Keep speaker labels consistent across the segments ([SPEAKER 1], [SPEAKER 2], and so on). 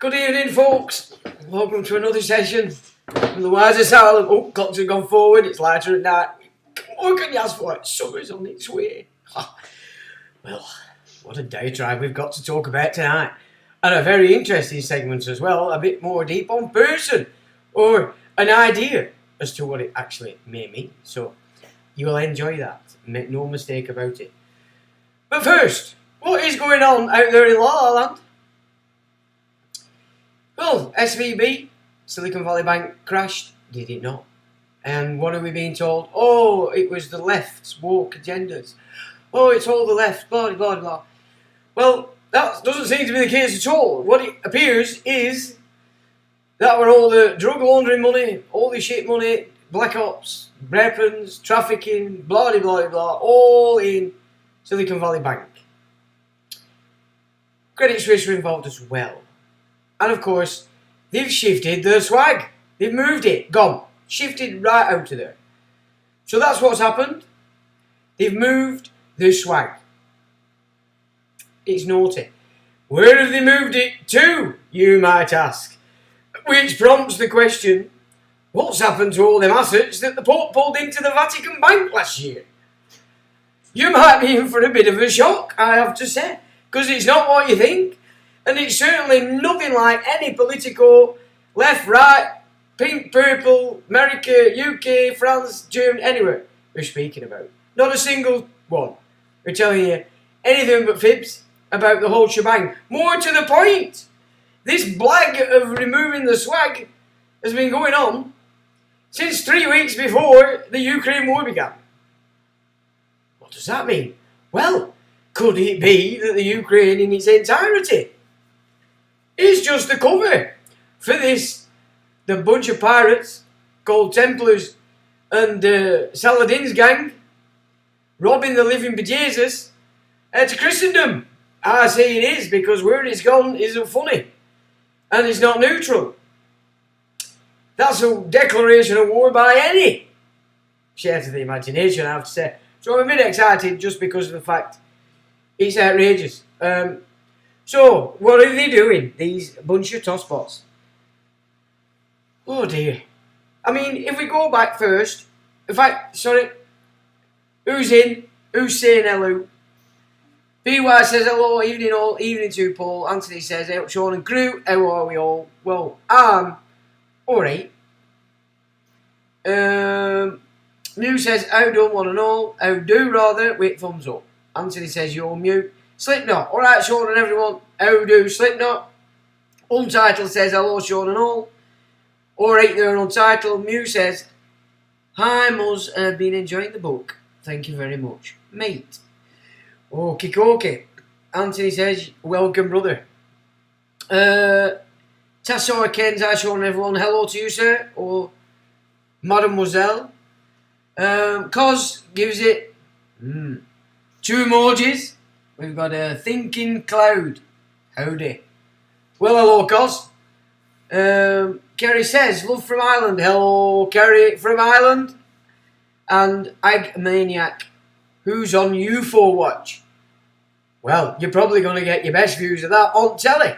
[SPEAKER 1] Good evening, folks. Welcome to another session from the Wise Asylum. Oh, clocks have gone forward. It's lighter at night. What can you ask for? Summer's on its way. Well, what a diatribe we've got to talk about tonight. And a very interesting segment as well. A bit more deep on person. Or an idea as to what it actually may mean. So, you will enjoy that. Make no mistake about it. But first, what is going on out there in La La Land? Well, SVB, Silicon Valley Bank, crashed, did it not? And what are we being told? Oh, it was the left's woke agendas. Oh, it's all the left, blah, blah, blah. Well, that doesn't seem to be the case at all. What it appears is that were all the drug laundering money, all the shit money, black ops, weapons, trafficking, blah, blah, blah, blah, all in Silicon Valley Bank. Credit Suisse were involved as well. And of course, they've shifted the swag. They've moved it. Gone. Shifted right out of there. So that's what's happened. They've moved the swag. It's naughty. Where have they moved it to, you might ask? Which prompts the question, what's happened to all them assets that the Pope pulled into the Vatican Bank last year? You might be in for a bit of a shock, I have to say. Because it's not what you think. And it's certainly nothing like any political, left, right, pink, purple, America, UK, France, Germany, anywhere we're speaking about. Not a single one. We're telling you anything but fibs about the whole shebang. More to the point, this blag of removing the swag has been going on since 3 weeks before the Ukraine war began. What does that mean? Well, could it be that the Ukraine in its entirety is just the cover for the bunch of pirates called Templars and Saladin's gang robbing the living bejesus to Christendom? I say it is, because where it's gone isn't funny and it's not neutral. That's a declaration of war by any share to the imagination, I have to say. So I'm a bit excited just because of the fact it's outrageous. So, what are they doing, these bunch of tosspots? Oh dear. I mean, if we go back first, in fact, sorry, who's in? Who's saying hello? BY says hello, evening all, evening to Paul. Anthony says, hey, Sean and crew, how are we all? Well, I'm alright. New says, how done one and all? How do rather? Wait, thumbs up. Anthony says, you're mute. Slipknot. Alright, Sean and everyone. How do Slipknot? Untitled says, hello, Sean and all. Alright there, Untitled. Mew says, hi, Muzz. I've been enjoying the book. Thank you very much. Mate. Okay. Anthony says, welcome, brother. Tassor Kens, hi, Sean and everyone. Hello to you, sir. Or mademoiselle. Cos gives it 2 emojis. We've got a thinking cloud. Howdy. Well, hello, Cos. Kerry says, love from Ireland. Hello, Kerry from Ireland. And Ag Maniac, who's on UFO Watch. Well, you're probably going to get your best views of that on telly.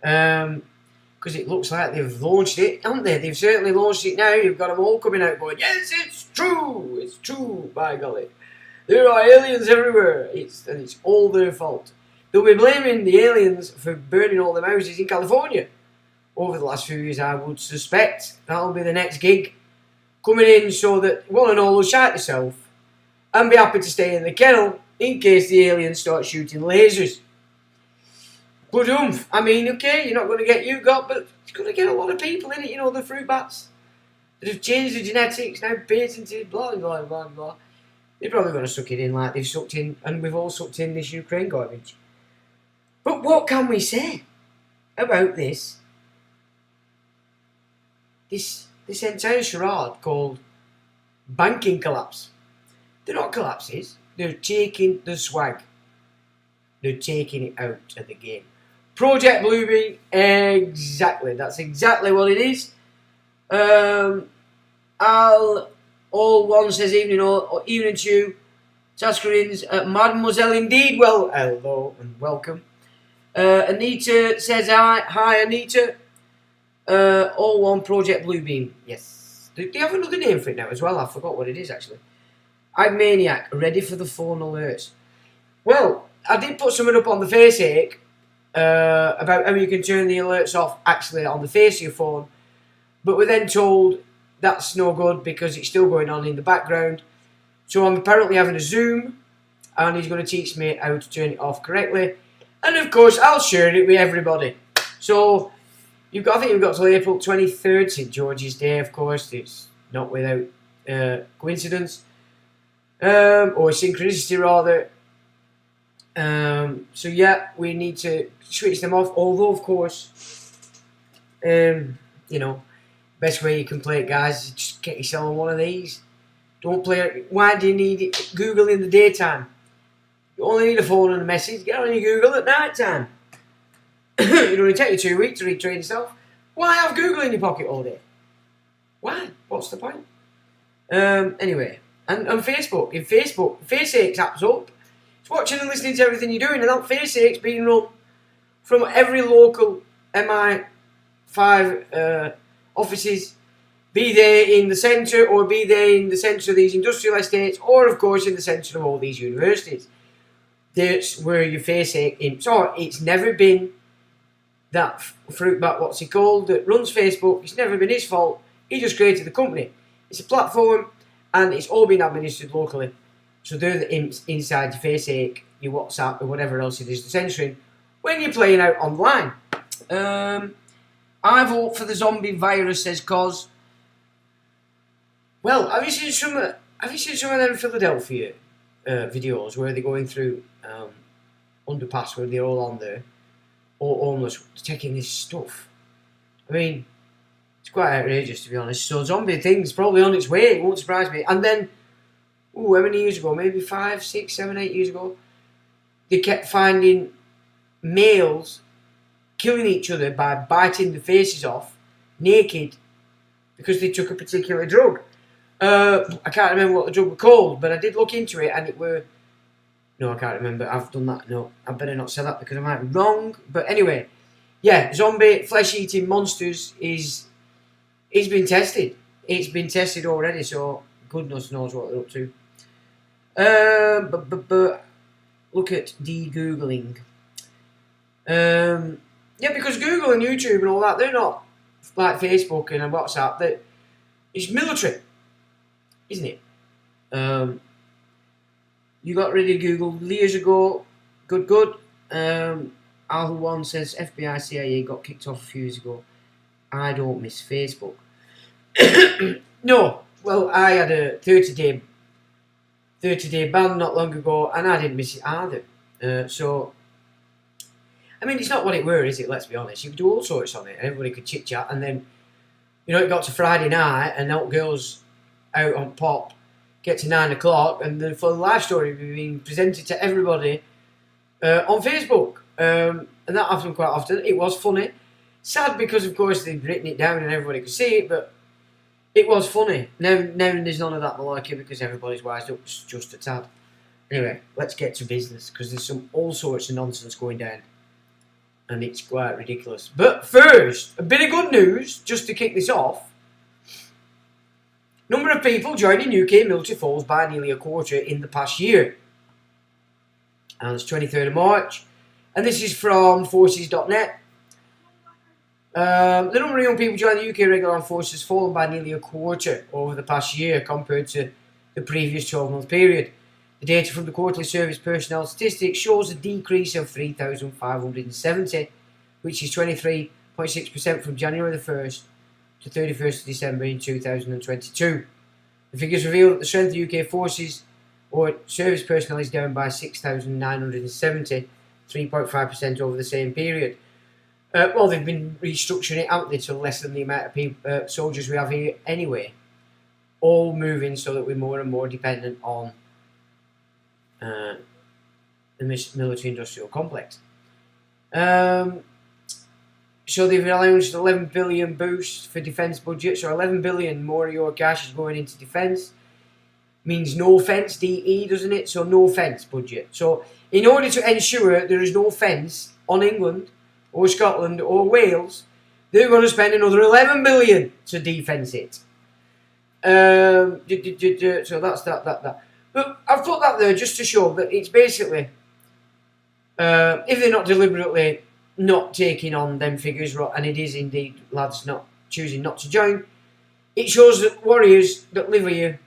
[SPEAKER 1] Because it looks like they've launched it, haven't they? They've certainly launched it now. You've got them all coming out going, yes, it's true. It's true, by golly. There are aliens everywhere. It's all their fault. They'll be blaming the aliens for burning all the houses in California. Over the last few years, I would suspect that'll be the next gig. Coming in so that one and all will shite themselves and be happy to stay in the kennel in case the aliens start shooting lasers. But I mean, okay, you're not going to get you got, but it's going to get a lot of people in it, you know, the fruit bats that have changed the genetics, now patented, blah, blah, blah, blah. They're probably going to suck it in like they've sucked in, and we've all sucked in this Ukraine garbage. But what can we say about this entire charade called banking collapse? They're not collapses. They're taking the swag. They're taking it out of the game. Project Bluebeam, exactly. That's exactly what it is. All one says evening or evening to you. Tascarins, Mademoiselle indeed. Well, hello and welcome. Anita says hi. Hi, Anita. All one Project Bluebeam. Yes. They have another name for it now as well. I forgot what it is actually. I'm Maniac. Ready for the phone alerts. Well, I did put something up on the FaceAche about how you can turn the alerts off actually on the face of your phone. But we're then told that's no good because it's still going on in the background. So I'm apparently having a Zoom and he's going to teach me how to turn it off correctly. And of course, I'll share it with everybody. So I think we've got till April 23rd, St George's Day, of course. It's not without coincidence. Or synchronicity, rather. So yeah, we need to switch them off. Although, of course, best way you can play it, guys, is just get yourself one of these. Don't play it. Why do you need it? Google in the daytime. You only need a phone and a message. Get on your Google at night time. It only take you 2 weeks to retrain yourself. Why have Google in your pocket all day? Why? What's the point? Anyway, and Facebook. In Facebook, FaceAche's app's up. It's watching and listening to everything you're doing, and that FaceAche's being run from every local MI5 offices, be they in the centre or be they in the centre of these industrial estates, or of course in the centre of all these universities. That's where your FaceAche in. So it's never been that fruitbat, what's he called, that runs Facebook. It's never been his fault. He just created the company. It's a platform and it's all been administered locally. So they're the imps inside your FaceAche, your WhatsApp or whatever else it is to censoring when you're playing out online. I vote for the zombie virus, says Cos. Well, have you seen some of them Philadelphia videos where they're going through underpass where they're all on there, all homeless, taking this stuff? I mean, it's quite outrageous, to be honest. So zombie thing's probably on its way. It won't surprise me. And then, how many years ago? Maybe 5, 6, 7, 8 years ago, they kept finding males killing each other by biting the faces off, naked, because they took a particular drug. I can't remember what the drug was called, but I did look into it, and it were... No, I can't remember. I've done that. No, I better not say that because I might be wrong. But anyway, yeah, zombie flesh-eating monsters is been tested. It's been tested already, so goodness knows what they're up to. But look at de-googling. Yeah, because Google and YouTube and all that, they're not like Facebook and WhatsApp. It's military, isn't it? You got rid of Google years ago. Good. Al1 says FBI CIA got kicked off a few years ago. I don't miss Facebook. No, well, I had a 30-day ban not long ago, and I didn't miss it either. So, I mean, it's not what it were, is it? Let's be honest. You could do all sorts on it, and everybody could chit chat, and then, it got to Friday night, and that girls out on pop get to 9 o'clock, and the full live story being presented to everybody on Facebook, and that happened quite often. It was funny, sad because of course they'd written it down and everybody could see it, but it was funny. Now there's none of that malarkey because everybody's wised up just a tad. Anyway, let's get to business because there's all sorts of nonsense going down, and it's quite ridiculous. But first, a bit of good news just to kick this off. Number of people joining UK military falls by nearly a quarter in the past year. And it's 23rd of March. And this is from forces.net. The number of young people joining the UK regular armed forces has fallen by nearly a quarter over the past year compared to the previous 12-month period. The data from the quarterly service personnel statistics shows a decrease of 3,570, which is 23.6% from January the 1st to 31st of December in 2022. The figures reveal that the strength of UK forces or service personnel is down by 6,970, 3.5% over the same period. Well, they've been restructuring it, haven't they, to lessen the amount of people, soldiers we have here anyway. All moving so that we're more and more dependent on the military-industrial complex. So they've announced 11 billion boost for defence budget. So 11 billion more of your cash is going into defence. Means no fence, DE, doesn't it? So no fence budget. So in order to ensure there is no fence on England or Scotland or Wales, they're going to spend another 11 billion to defence it. So that's that. But I've put that there just to show that it's basically, if they're not deliberately not taking on them figures, and it is indeed lads not choosing not to join, it shows that warriors that live here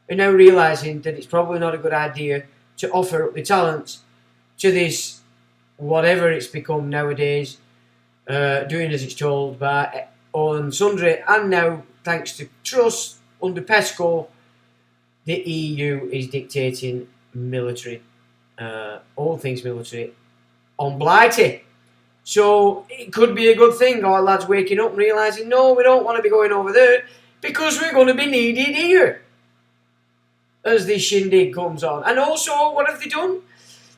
[SPEAKER 1] are now realising that it's probably not a good idea to offer up the talents to this, whatever it's become nowadays, doing as it's told by all and sundry, and now, thanks to Truss, under PESCO, the EU is dictating military, all things military, on Blighty. So it could be a good thing, our lads waking up and realising, no, we don't want to be going over there because we're going to be needed here as this shindig comes on. And also, what have they done?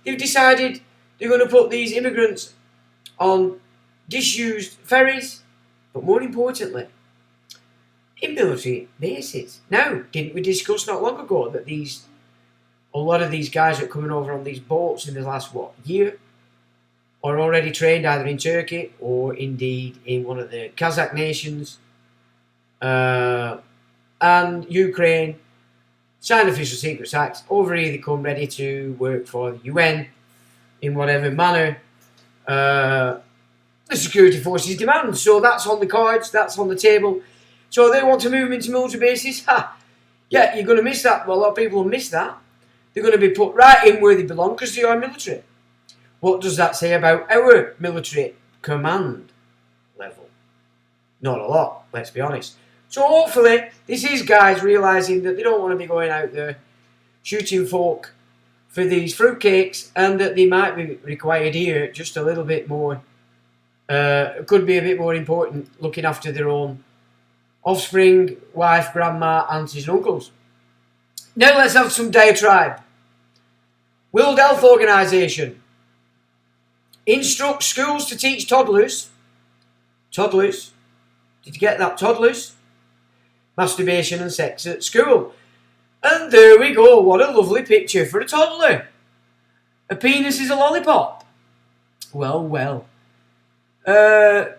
[SPEAKER 1] They've decided they're going to put these immigrants on disused ferries, but more importantly, in military bases. Now, didn't we discuss not long ago that a lot of these guys that are coming over on these boats in the last, year, are already trained either in Turkey or indeed in one of the Kazakh nations, and Ukraine, sign official secrets acts, over here they come ready to work for the UN in whatever manner the security forces demand. So that's on the cards, that's on the table. So they want to move them into military bases. Yeah, you're going to miss that. Well, a lot of people will miss that. They're going to be put right in where they belong because they are military. What does that say about our military command level? Not a lot, let's be honest. So hopefully, this is guys realising that they don't want to be going out there shooting folk for these fruitcakes, and that they might be required here just a little bit more, could be a bit more important, looking after their own offspring, wife, grandma, aunties and uncles. Now let's have some diatribe. World Health Organisation instructs schools to teach toddlers, did you get that, toddlers? Masturbation and sex at school. And there we go, what a lovely picture for a toddler. A penis is a lollipop. Well. Oh,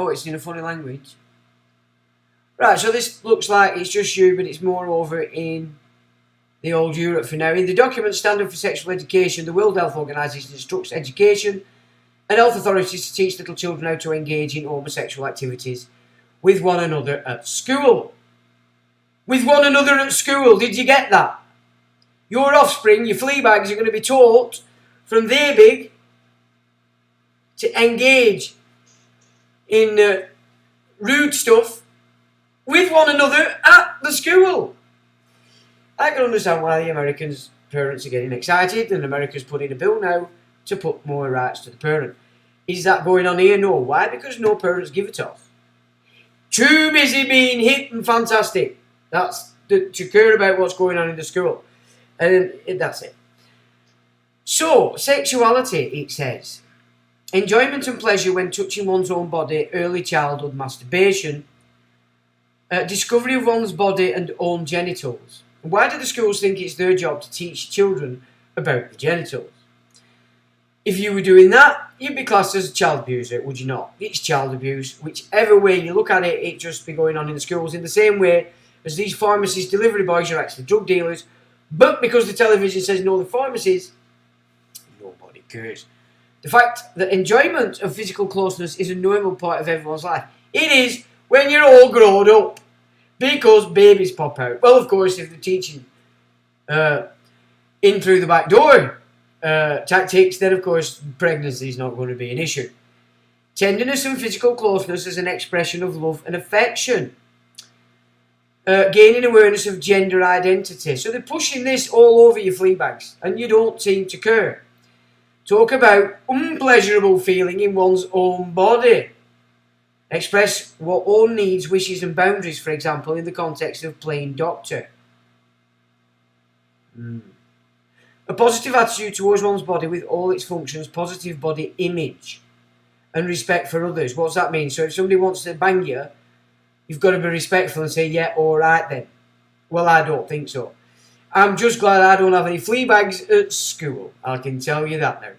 [SPEAKER 1] it's in a funny language. Right, so this looks like it's just you, but it's more over in the old Europe for now. In the document Standard for Sexual Education, the World Health Organisation instructs education and health authorities to teach little children how to engage in homosexual activities with one another at school. With one another at school, did you get that? Your offspring, your flea bags, are going to be taught from their big to engage in rude stuff with one another at the school. I can understand why the Americans' parents are getting excited, and America's putting a bill now to put more rights to the parent. Is that going on here? No. Why? Because no parents give a toss. Too busy being hip and fantastic. That's to care about what's going on in the school. And that's it. So, sexuality, it says. Enjoyment and pleasure when touching one's own body, early childhood masturbation, discovery of one's body and own genitals. Why do the schools think it's their job to teach children about the genitals? If you were doing that, you'd be classed as a child abuser, would you not? It's child abuse. Whichever way you look at it, it'd just be going on in the schools in the same way as these pharmacies' delivery boys are actually drug dealers. But because the television says no, the pharmacies, nobody cares. The fact that enjoyment of physical closeness is a normal part of everyone's life. It is when you're all grown up. Because babies pop out. Well, of course, if they're teaching in through the back door tactics, then of course pregnancy is not going to be an issue. Tenderness and physical closeness is an expression of love and affection. Gaining awareness of gender identity. So they're pushing this all over your flea bags, and you don't seem to care. Talk about unpleasurable feeling in one's own body. Express what own needs, wishes and boundaries, for example, in the context of playing doctor. A positive attitude towards one's body with all its functions, positive body image and respect for others. What's that mean? So if somebody wants to bang you, you've got to be respectful and say, yeah, all right then. Well, I don't think so. I'm just glad I don't have any flea bags at school. I can tell you that now.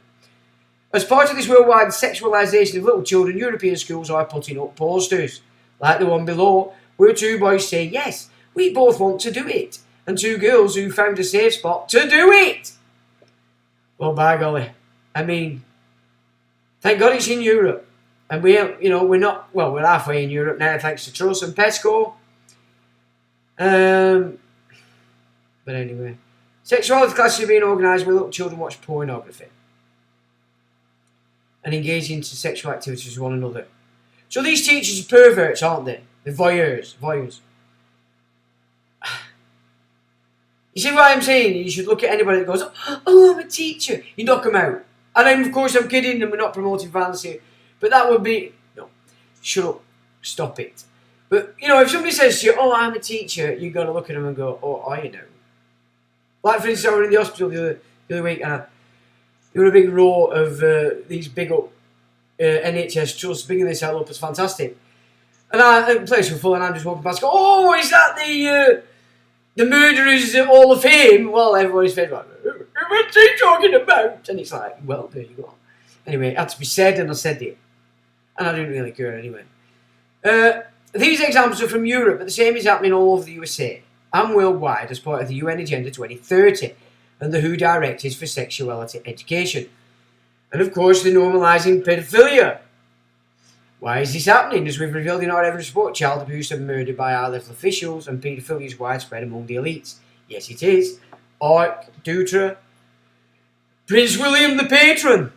[SPEAKER 1] As part of this worldwide sexualisation of little children, European schools are putting up posters, like the one below, where two boys say, yes, we both want to do it, and two girls who found a safe spot to do it. Well, by golly, I mean, thank God it's in Europe. And we're halfway in Europe now, thanks to Truss and Pesco. But anyway, sexuality classes are being organised where little children watch pornography and engage into sexual activities with one another. So these teachers are perverts, aren't they? They're voyeurs. You see what I'm saying? You should look at anybody that goes, oh, I'm a teacher. You knock them out. And of course I'm kidding and we're not promoting violence here. But that would be, no, shut up, stop it. But, if somebody says to you, oh, I'm a teacher, you've got to look at them and go, oh, are you now? Like, for instance, I was in the hospital the other week and there were a big row of these big up NHS trusts, bigging this all up as fantastic. And the place was full and I'm just walking past, oh, is that the Murderers Hall of Fame? Well, everybody's like, what's he talking about? And it's like, well, there you go. Anyway, it had to be said and I said it. And I didn't really care anyway. These examples are from Europe, but the same is happening all over the USA and worldwide as part of the UN Agenda 2030 and the WHO Directives for Sexuality Education. And of course, the normalising paedophilia. Why is this happening? As we've revealed in our evidence report, child abuse and murder by high-level officials and paedophilia is widespread among the elites. Yes, it is. Ark, Dutra, Prince William the Patron.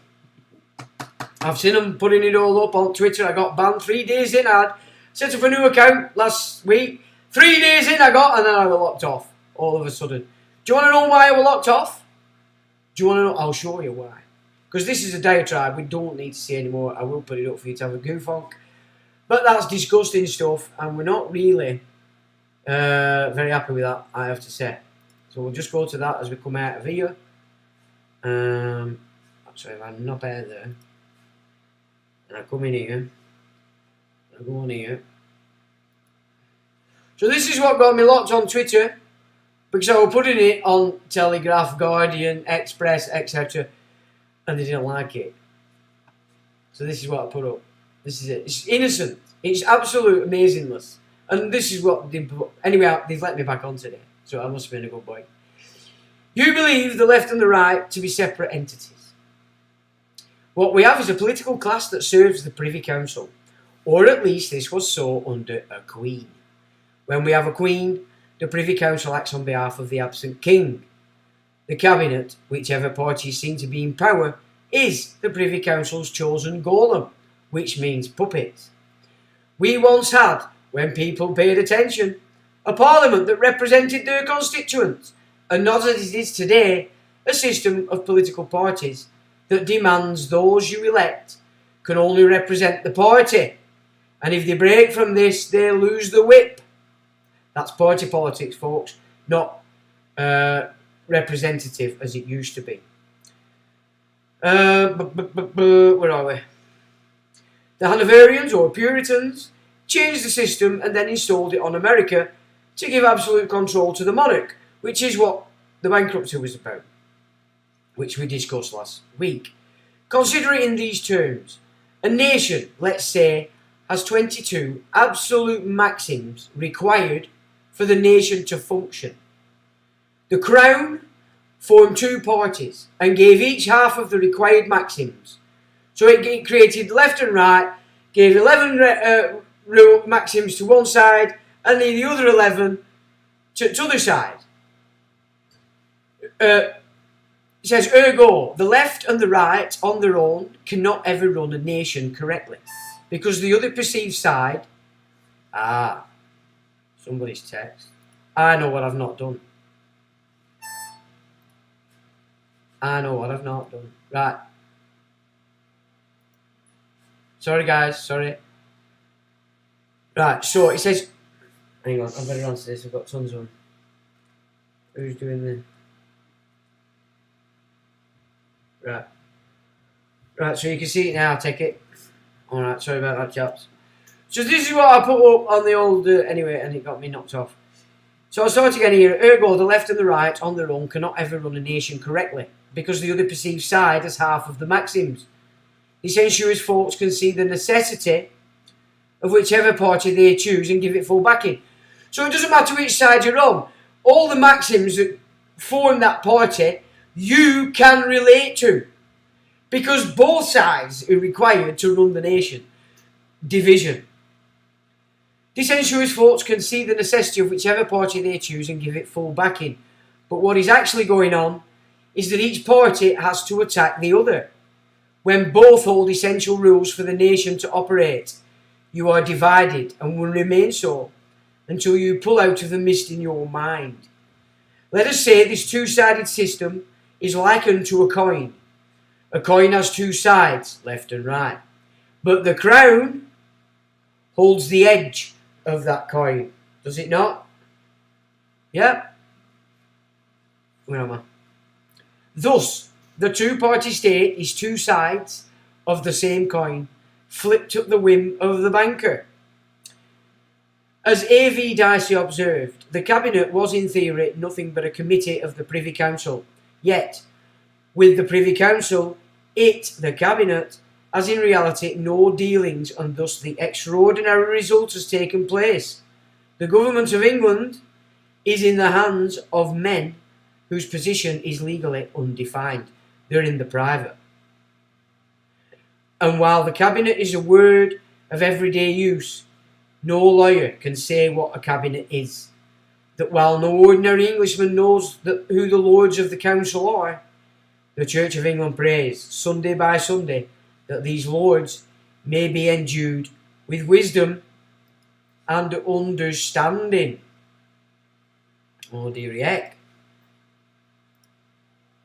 [SPEAKER 1] I've seen them putting it all up on Twitter. I got banned 3 days in. I set up a new account last week. 3 days in I got, and then I was locked off all of a sudden. Do you want to know why I was locked off? Do you want to know? I'll show you why. Because this is a diatribe we don't need to see anymore. I will put it up for you to have a goof on. But that's disgusting stuff, and we're not really very happy with that, I have to say. So we'll just go to that as we come out of here. Sorry, I'm not out there. And I come in here. I go on here. So this is what got me locked on Twitter. Because I was putting it on Telegraph, Guardian, Express, etc. And they didn't like it. So this is what I put up. This is it. It's innocent. It's absolute amazingness. And this is what... Anyway, they've let me back on today. So I must have been a good boy. You believe the left and the right to be separate entities. What we have is a political class that serves the Privy Council. Or at least this was so under a queen. When we have a queen, the Privy Council acts on behalf of the absent king. The cabinet, whichever party is seen to be in power, is the Privy Council's chosen golem, which means puppet. We once had, when people paid attention, a parliament that represented their constituents, and not as it is today, a system of political parties that demands those you elect can only represent the party, and if they break from this, they lose the whip. That's party politics, folks, not representative as it used to be. Where are we? The Hanoverians, or Puritans, changed the system and then installed it on America to give absolute control to the monarch, which is what the bankruptcy was about, which we discussed last week. Consider it in these terms. A nation, let's say, has 22 absolute maxims required for the nation to function. The Crown formed two parties and gave each half of the required maxims. So it created left and right, gave 11 maxims to one side and the other 11 to the other side. It says, ergo, the left and the right on their own cannot ever run a nation correctly. Because the other perceived side, somebody's text. I know what I've not done. Right. Sorry guys, sorry. Right, so it says, hang on, I better answer this, I've got tons of them. Who's doing the... Right, so you can see it now, take it. Alright, sorry about that, chaps. So this is what I put up on the old, anyway, and it got me knocked off. So I'll start again here. Ergo, the left and the right, on their own, cannot ever run a nation correctly, because the other perceived side has half of the maxims. the sensuous folks can see the necessity of whichever party they choose and give it full backing. So it doesn't matter which side you're on. All the maxims that form that party, you can relate to. Because both sides are required to run the nation. Division. The sensuous folks can see the necessity of whichever party they choose and give it full backing. But what is actually going on is that each party has to attack the other. When both hold essential rules for the nation to operate, you are divided and will remain so until you pull out of the mist in your mind. Let us say this two-sided system is likened to a coin. A coin has two sides, left and right. But the crown holds the edge of that coin. Does it not? Yeah? Where am I? Thus, the two-party state is two sides of the same coin, flipped at the whim of the banker. As A.V. Dicey observed, the Cabinet was in theory nothing but a committee of the Privy Council. Yet, with the Privy Council, the Cabinet, has in reality no dealings, and thus the extraordinary result has taken place. The government of England is in the hands of men whose position is legally undefined. They're in the private. And while the Cabinet is a word of everyday use, no lawyer can say what a Cabinet is. That while no ordinary Englishman knows who the Lords of the Council are, the Church of England prays, Sunday by Sunday, that these Lords may be endued with wisdom and understanding. Oh dear heck.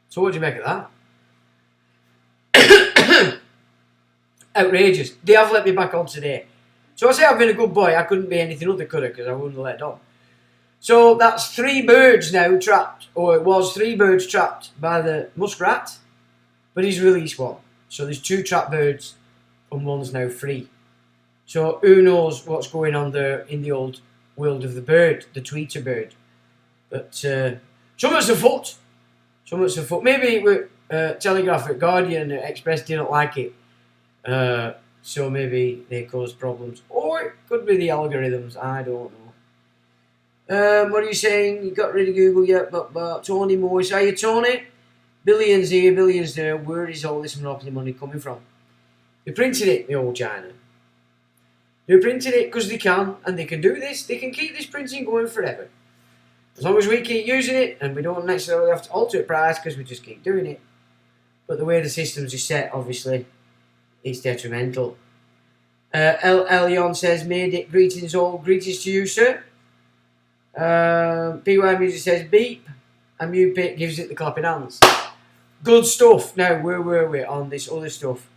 [SPEAKER 1] So what do you make of that? Outrageous. They have let me back on today. So I say I've been a good boy. I couldn't be anything other, could I? Because I wouldn't have let on. So that's 3 birds now trapped. Or it was 3 birds trapped by the muskrat. But he's released one. So there's 2 trapped birds and one's now free. So who knows what's going on there in the old world of the bird, the tweeter bird. But something's afoot. Something's afoot. Maybe Telegraph at Guardian Express didn't like it. So maybe they caused problems. Or it could be the algorithms. I don't know. What are you saying? You got rid of Google yet? But Tony Morris. Are you Tony? Billions here, billions there. Where is all this monopoly money coming from? They printed it, the old China. They printed it because they can, and they can do this. They can keep this printing going forever. As long as we keep using it, and we don't necessarily have to alter the price because we just keep doing it. But the way the systems are set, obviously, it's detrimental. Elion says, made it. Greetings all. Greetings to you, sir. PY Music says, beep. And Mupit gives it the clapping hands. Good stuff. Now, where were we on this other stuff?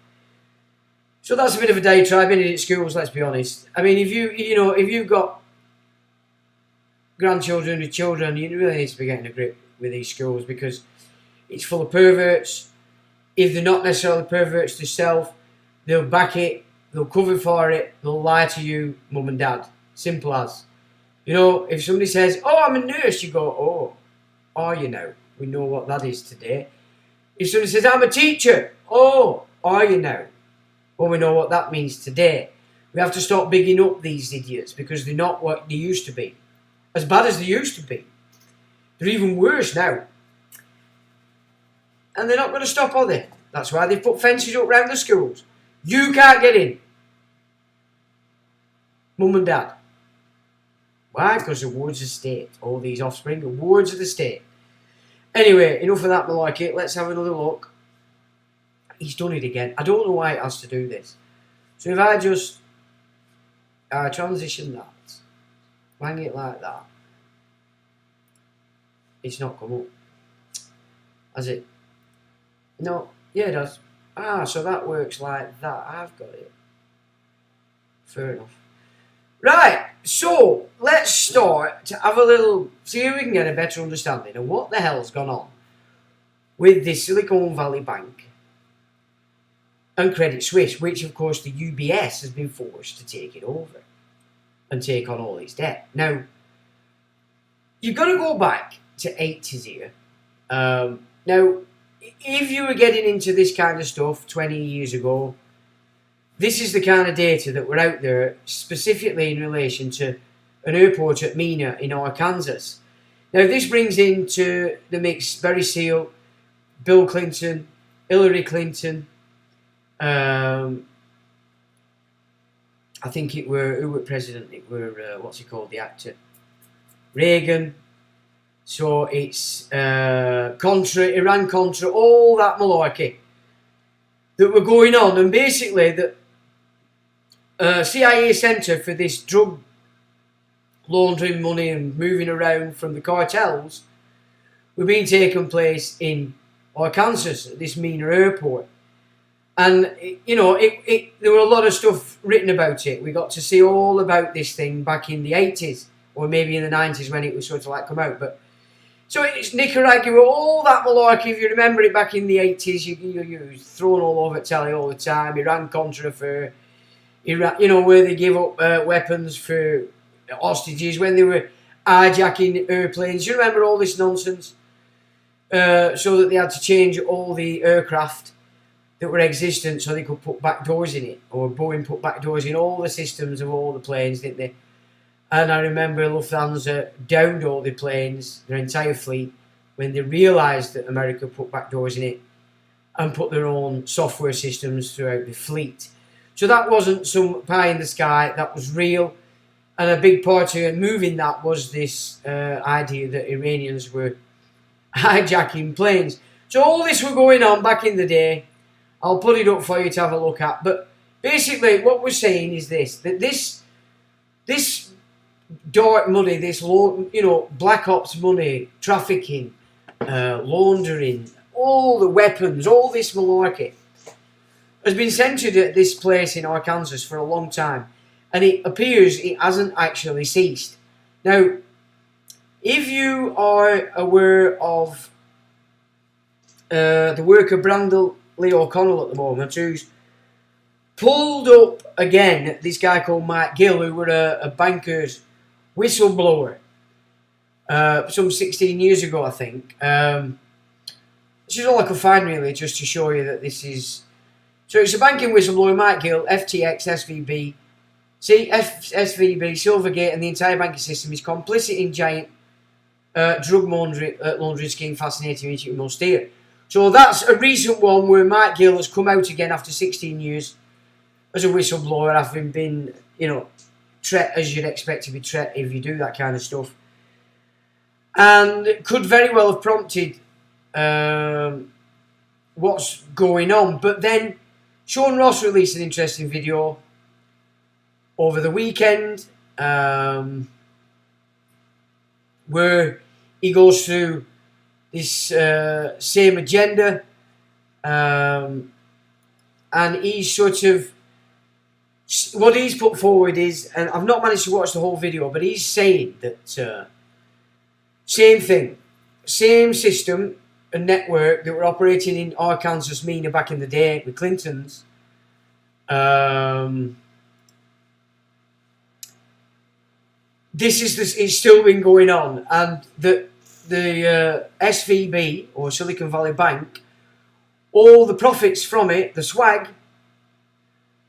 [SPEAKER 1] So that's a bit of a diatribe in it at schools, let's be honest. I mean, if you've got grandchildren with children, you really need to be getting a grip with these schools because it's full of perverts. If they're not necessarily perverts themselves, they'll back it, they'll cover for it, they'll lie to you, mum and dad. Simple as. You know, if somebody says, oh, I'm a nurse, you go, oh, are you now? We know what that is today. If somebody says, I'm a teacher, oh, are you now? Well, we know what that means today. We have to stop bigging up these idiots because they're not what they used to be. As bad as they used to be. They're even worse now. And they're not going to stop, are they? That's why they've put fences up around the schools. You can't get in. Mum and dad. Why? Because the wards of state. All these offspring are wards of the state. Anyway, enough of that malarkey. Let's have another look. He's done it again. I don't know why it has to do this. So if I just transition that, hang it like that, it's not come up. Has it? No. Yeah, it does. So that works like that. I've got it. Fair enough. Right, so let's start to have a little, see if we can get a better understanding of what the hell's gone on with this Silicon Valley Bank and Credit Suisse, which of course the UBS has been forced to take it over and take on all its debt. Now, you've got to go back to 80s here. Now, if you were getting into this kind of stuff 20 years ago, this is the kind of data that were out there specifically in relation to an airport at Mena in Arkansas. Now, this brings into the mix Barry Seal, Bill Clinton, Hillary Clinton, I think who were president? It were, what's he called, the actor? Reagan. So it's Contra, Iran-Contra, all that malarkey that were going on. And basically, the CIA centre for this drug laundering money and moving around from the cartels were being taken place in Arkansas at this Mena airport. And, you know, there were a lot of stuff written about it. We got to see all about this thing back in the 80s, or maybe in the 90s when it was sort of like come out. But so it's Nicaragua, all that malarkey. If you remember it back in the 80s, you was thrown all over telly all the time. Iran-Contra affair, Iran, you know, where they give up weapons for hostages, when they were hijacking airplanes. You remember all this nonsense? So that they had to change all the aircraft that were existent so they could put back doors in it, or Boeing put back doors in all the systems of all the planes, didn't they? And I remember Lufthansa downed all the planes, their entire fleet, when they realised that America put back doors in it and put their own software systems throughout the fleet. So that wasn't some pie in the sky, that was real. And a big part of moving that was this idea that Iranians were hijacking planes. So all this were going on back in the day. I'll put it up for you to have a look at. But basically what we're saying is this, that this dark money, this black ops money, trafficking, laundering, all the weapons, all this malarkey has been centred at this place in Arkansas for a long time. And it appears it hasn't actually ceased. Now, if you are aware of the work of Brandon Lee O'Connell at the moment, who's pulled up again this guy called Mike Gill, who were a banker's whistleblower some 16 years ago, I think. This is all I could find really, just to show you that this is... So it's a banking whistleblower, Mike Gill, FTX, SVB, SVB, Silvergate, and the entire banking system is complicit in giant drug laundering scheme fascinating which you must hear. So that's a recent one where Mike Gill has come out again after 16 years as a whistleblower, having been, as you'd expect to be treated if you do that kind of stuff. And could very well have prompted what's going on. But then Sean Ross released an interesting video over the weekend where he goes through this same agenda, and he's sort of, what he's put forward is, and I've not managed to watch the whole video, but he's saying that same thing, same system and network that were operating in Arkansas, Mena back in the day with Clintons, it's still been going on, and the SVB, or Silicon Valley Bank, all the profits from it, the swag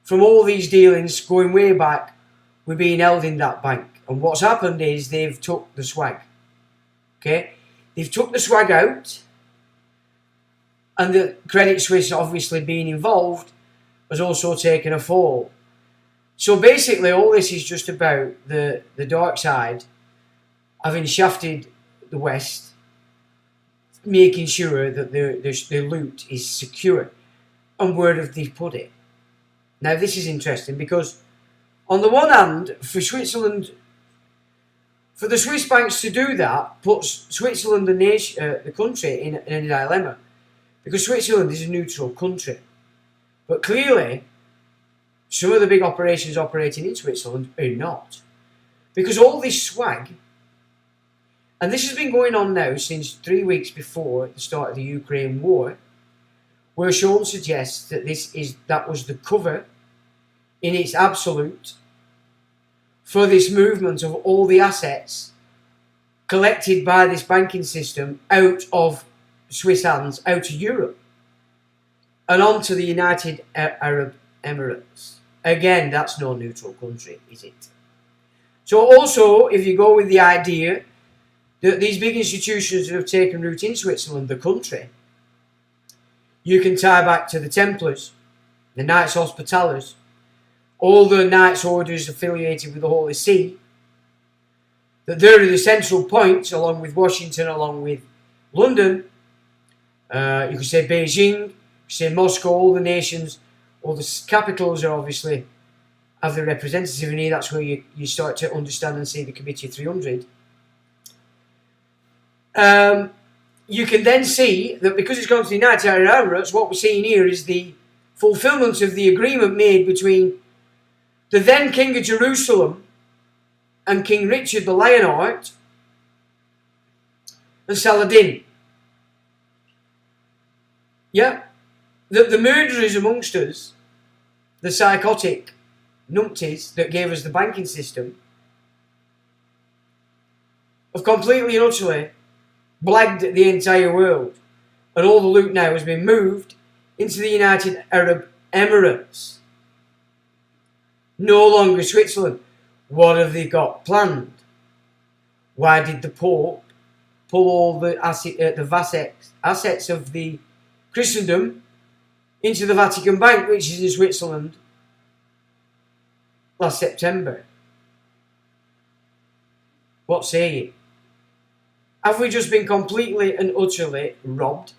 [SPEAKER 1] from all these dealings going way back, were being held in that bank. And what's happened is they've took the swag. Okay, they've took the swag out, and the Credit Suisse, obviously being involved, has also taken a fall. So basically, all this is just about the dark side having shafted the West, making sure that the loot is secure. And where have they put it? Now, this is interesting because, on the one hand, for Switzerland, for the Swiss banks to do that, puts Switzerland, the country, in a dilemma. Because Switzerland is a neutral country. But clearly, some of the big operations operating in Switzerland are not. Because all this swag, and this has been going on now since 3 weeks before the start of the Ukraine war, where Sean suggests that that was the cover in its absolute for this movement of all the assets collected by this banking system out of Swiss hands, out of Europe, and onto the United Arab Emirates. Again, that's no neutral country, is it? So also, if you go with the idea that these big institutions have taken root in Switzerland, the country, you can tie back to the Templars, the Knights Hospitallers, all the Knights Orders affiliated with the Holy See, that they're the central points, along with Washington, along with London. You could say Beijing, you could say Moscow, all the nations, all the capitals are obviously have the representative in here. That's where you start to understand and see the Committee of 300. You can then see that because it's gone to the United Arab Emirates, what we're seeing here is the fulfillment of the agreement made between the then King of Jerusalem and King Richard the Lionheart and Saladin. Yeah, the murderers amongst us, the psychotic numpties that gave us the banking system, have completely and utterly blagged the entire world, and all the loot now has been moved into the United Arab Emirates. No longer Switzerland. What have they got planned? Why did the Pope pull all the assets of the Christendom into the Vatican Bank, which is in Switzerland, last September? What say you? Have we just been completely and utterly robbed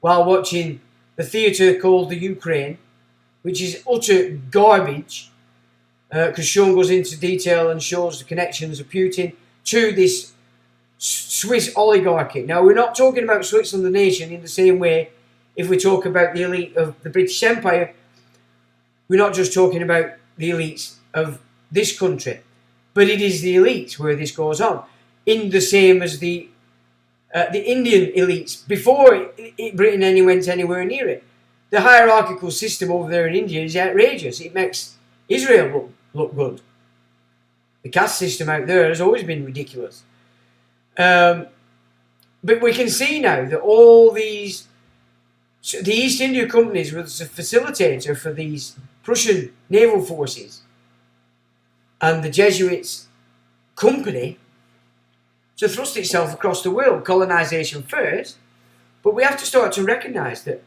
[SPEAKER 1] while watching the theatre called the Ukraine, which is utter garbage, because Sean goes into detail and shows the connections of Putin to this Swiss oligarchy. Now, we're not talking about Switzerland, the nation, in the same way if we talk about the elite of the British Empire. We're not just talking about the elites of this country, but it is the elites where this goes on, in the same as the Indian elites before Britain went anywhere near it. The hierarchical system over there in India is outrageous. It makes Israel look good. The caste system out there has always been ridiculous. But we can see now that all these, the East India companies was a facilitator for these Prussian naval forces, and the Jesuits company to thrust itself across the world, colonisation first. But we have to start to recognise that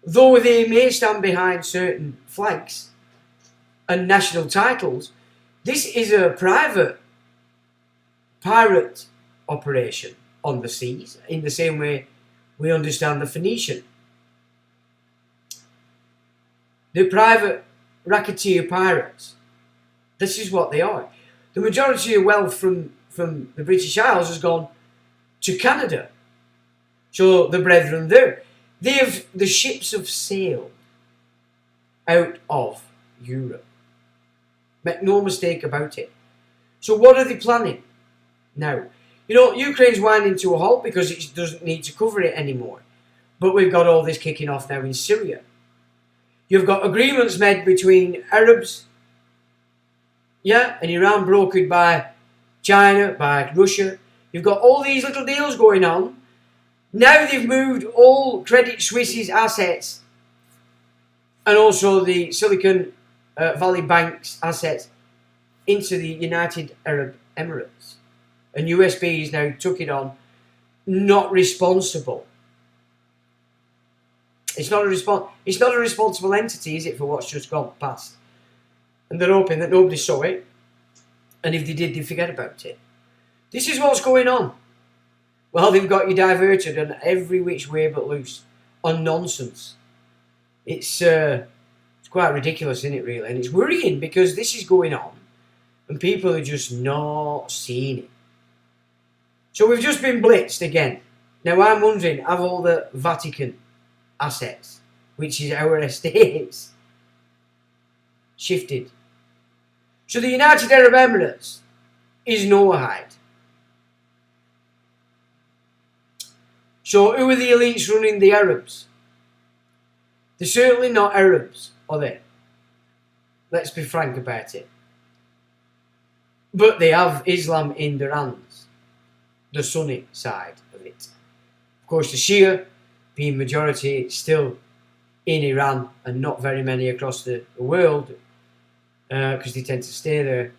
[SPEAKER 1] though they may stand behind certain flags and national titles, this is a private pirate operation on the seas, in the same way we understand the Phoenician. The private racketeer pirates, this is what they are. The majority of wealth from the British Isles has gone to Canada. So the brethren there, the ships have sailed out of Europe. Make no mistake about it. So what are they planning now? You know, Ukraine's winding to a halt because it doesn't need to cover it anymore. But we've got all this kicking off now in Syria. You've got agreements made between Arabs, and Iran, brokered by China, by Russia. You've got all these little deals going on. Now they've moved all Credit Suisse's assets and also the Silicon Valley Bank's assets into the United Arab Emirates. And USB has now took it on, not responsible. It's not a responsible entity, is it, for what's just gone past? And they're hoping that nobody saw it, and if they did, they'd forget about it. This is what's going on. Well, they've got you diverted on every which way but loose, on nonsense. It's quite ridiculous, isn't it, really? And it's worrying because this is going on, and people are just not seeing it. So we've just been blitzed again. Now I'm wondering, have all the Vatican assets, which is our estates, shifted? So the United Arab Emirates is Noahide. So who are the elites running the Arabs? They're certainly not Arabs, are they? Let's be frank about it. But they have Islam in their hands, the Sunni side of it. Of course, the Shia, being majority, still in Iran and not very many across the world, because they tend to stay there.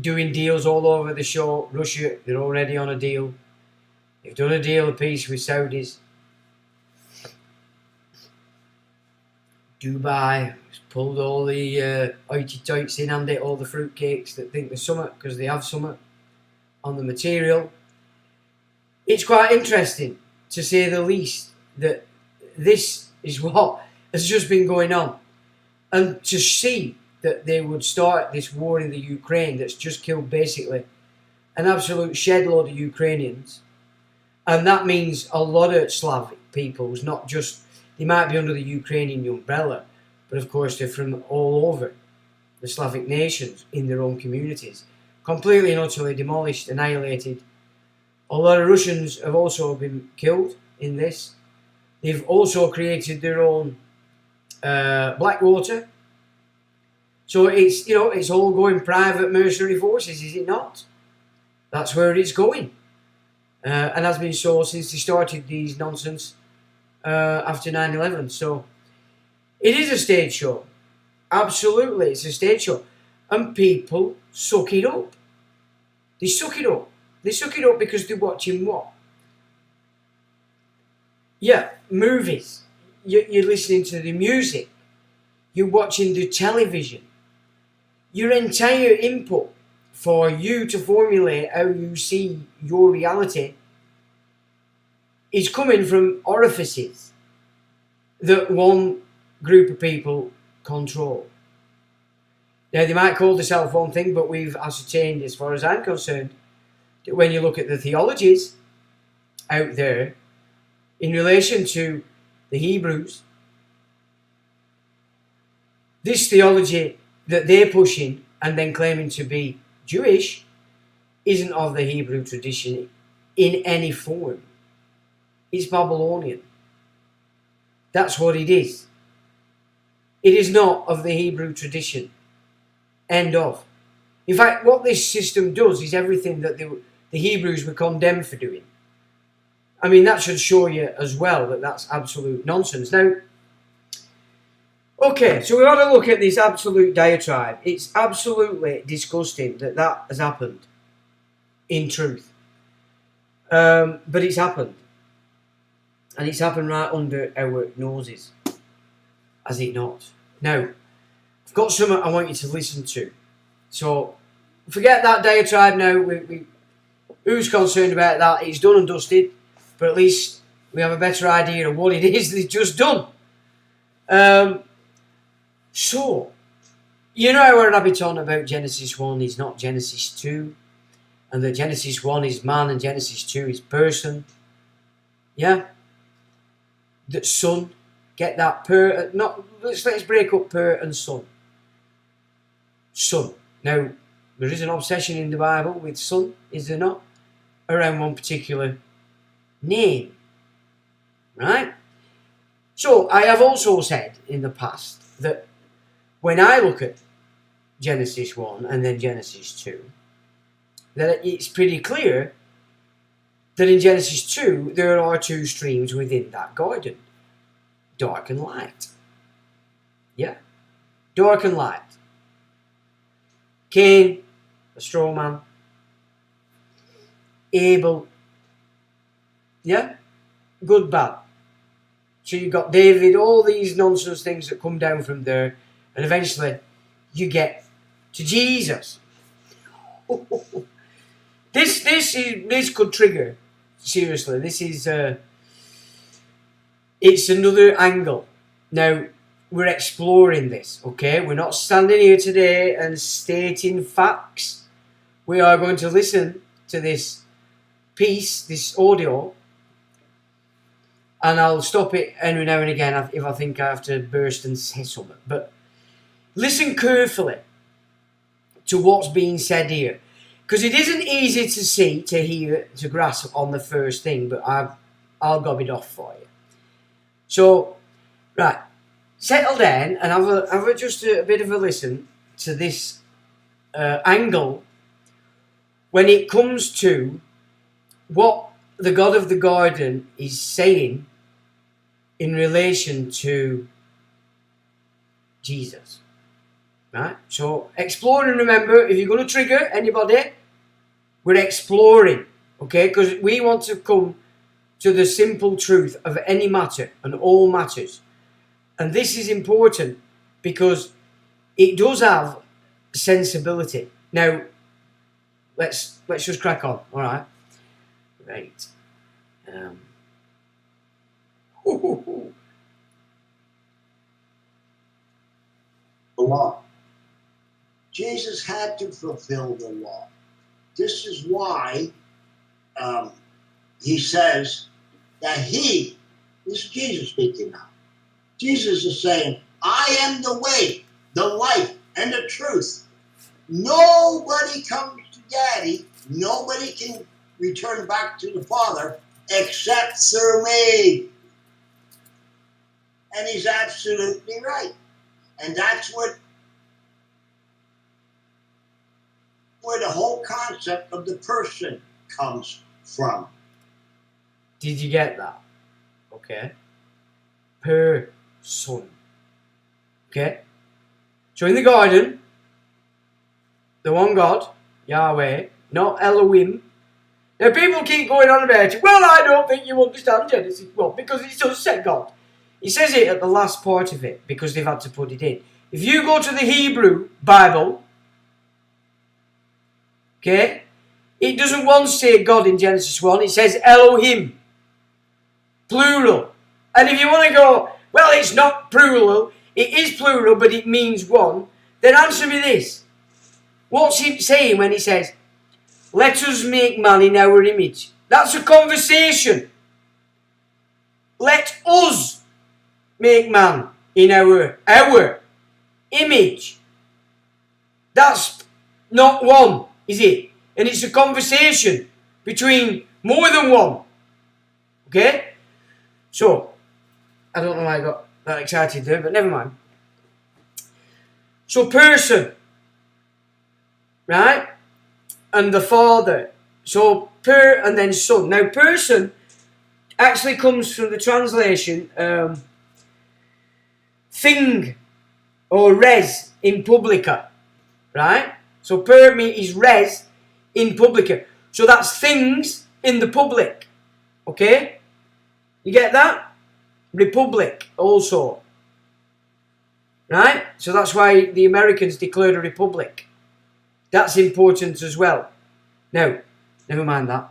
[SPEAKER 1] Doing deals all over the show. Russia, they're already on a deal. They've done a deal of peace with Saudis. Dubai pulled all the hoity-toits in hand it, all the fruitcakes that think there's something, because they have something on the material. It's quite interesting, to say the least, that this is what has just been going on. And to see that they would start this war in the Ukraine that's just killed basically an absolute shed load of Ukrainians. And that means a lot of Slavic peoples, not just, they might be under the Ukrainian umbrella, but of course they're from all over the Slavic nations in their own communities. Completely and utterly demolished, annihilated. A lot of Russians have also been killed in this. They've also created their own Blackwater. So it's, you know, it's all going private mercenary forces, is it not? That's where it's going. And has been so since they started these nonsense after 9/11. So it is a stage show. Absolutely, it's a stage show. And people suck it up. They suck it up. They suck it up because they're watching what? Yeah, movies. You're listening to the music. You're watching the television. Your entire input for you to formulate how you see your reality is coming from orifices that one group of people control. Now, they might call themselves one thing, but we've ascertained, as far as I'm concerned, that when you look at the theologies out there in relation to the Hebrews, this theology that they're pushing and then claiming to be Jewish isn't of the Hebrew tradition in any form. It's Babylonian. That's what it is. It is not of the Hebrew tradition. End of. In fact, what this system does is everything that the Hebrews were condemned for doing. I mean, that should show you as well that that's absolute nonsense. Now, okay, so we've had a look at this absolute diatribe. It's absolutely disgusting that that has happened, in truth. But it's happened. And it's happened right under our noses. Has it not? Now, I've got something I want you to listen to. So, forget that diatribe now. Who's concerned about that? It's done and dusted. But at least we have a better idea of what it is they've just done. So, you know how we're rabbit on about Genesis 1 is not Genesis 2, and that Genesis 1 is man and Genesis 2 is person. Yeah? That son, get that per, not, let's break up per and son. Son. Now, there is an obsession in the Bible with son, is there not? Around one particular name. Right? So, I have also said in the past that when I look at Genesis 1 and then Genesis 2, that it's pretty clear that in Genesis 2 there are two streams within that garden. Dark and light. Yeah? Dark and light. Cain, a straw man. Abel. Yeah? Good, bad. So you've got David, all these nonsense things that come down from there, and eventually you get to Jesus. This could trigger, seriously, this is it's another angle. Now, we're exploring this, okay? We're not standing here today and stating facts. We are going to listen to this piece, this audio, and I'll stop it every now and again if I think I have to burst and say something. But listen carefully to what's being said here, because it isn't easy to see, to hear, to grasp on the first thing, but I'll gob it off for you. So, right, settle down and have just a bit of a listen to this angle when it comes to what the God of the garden is saying in relation to Jesus. Right? So explore and remember, if you're going to trigger anybody, we're exploring. Okay? Because we want to come to the simple truth of any matter and all matters. And this is important because it does have sensibility. Now, let's just crack on. All right. Right.
[SPEAKER 2] The law. Jesus had to fulfill the law. This is why he says that this is Jesus speaking now. Jesus is saying, I am the way, the life, and the truth. Nobody comes to Daddy, nobody can return back to the Father except through me. And he's absolutely right. And that's where the whole concept of the person comes from.
[SPEAKER 1] Did you get that? Okay. Person. Okay. So in the garden, the one God, Yahweh, not Elohim. Now people keep going on about it. Well, I don't think you understand Genesis. Well, because it does say God. He says it at the last part of it because they've had to put it in. If you go to the Hebrew Bible, okay, it doesn't once say God in Genesis 1. It says Elohim. Plural. And if you want to go, well, it's not plural. It is plural, but it means one. Then answer me this. What's he saying when he says, let us make man in our image? That's a conversation. Let us make man in our image. That's not one, is it? And it's a conversation between more than one. Okay? So, I don't know why I got that excited there, but never mind. So, person. Right? And the Father. So, and then Son. Now, person actually comes from the translation thing or res in publica. Right? So, per is res in publica. So, that's things in the public. Okay? You get that? Republic also. Right? So that's why the Americans declared a republic. That's important as well. Now, never mind that.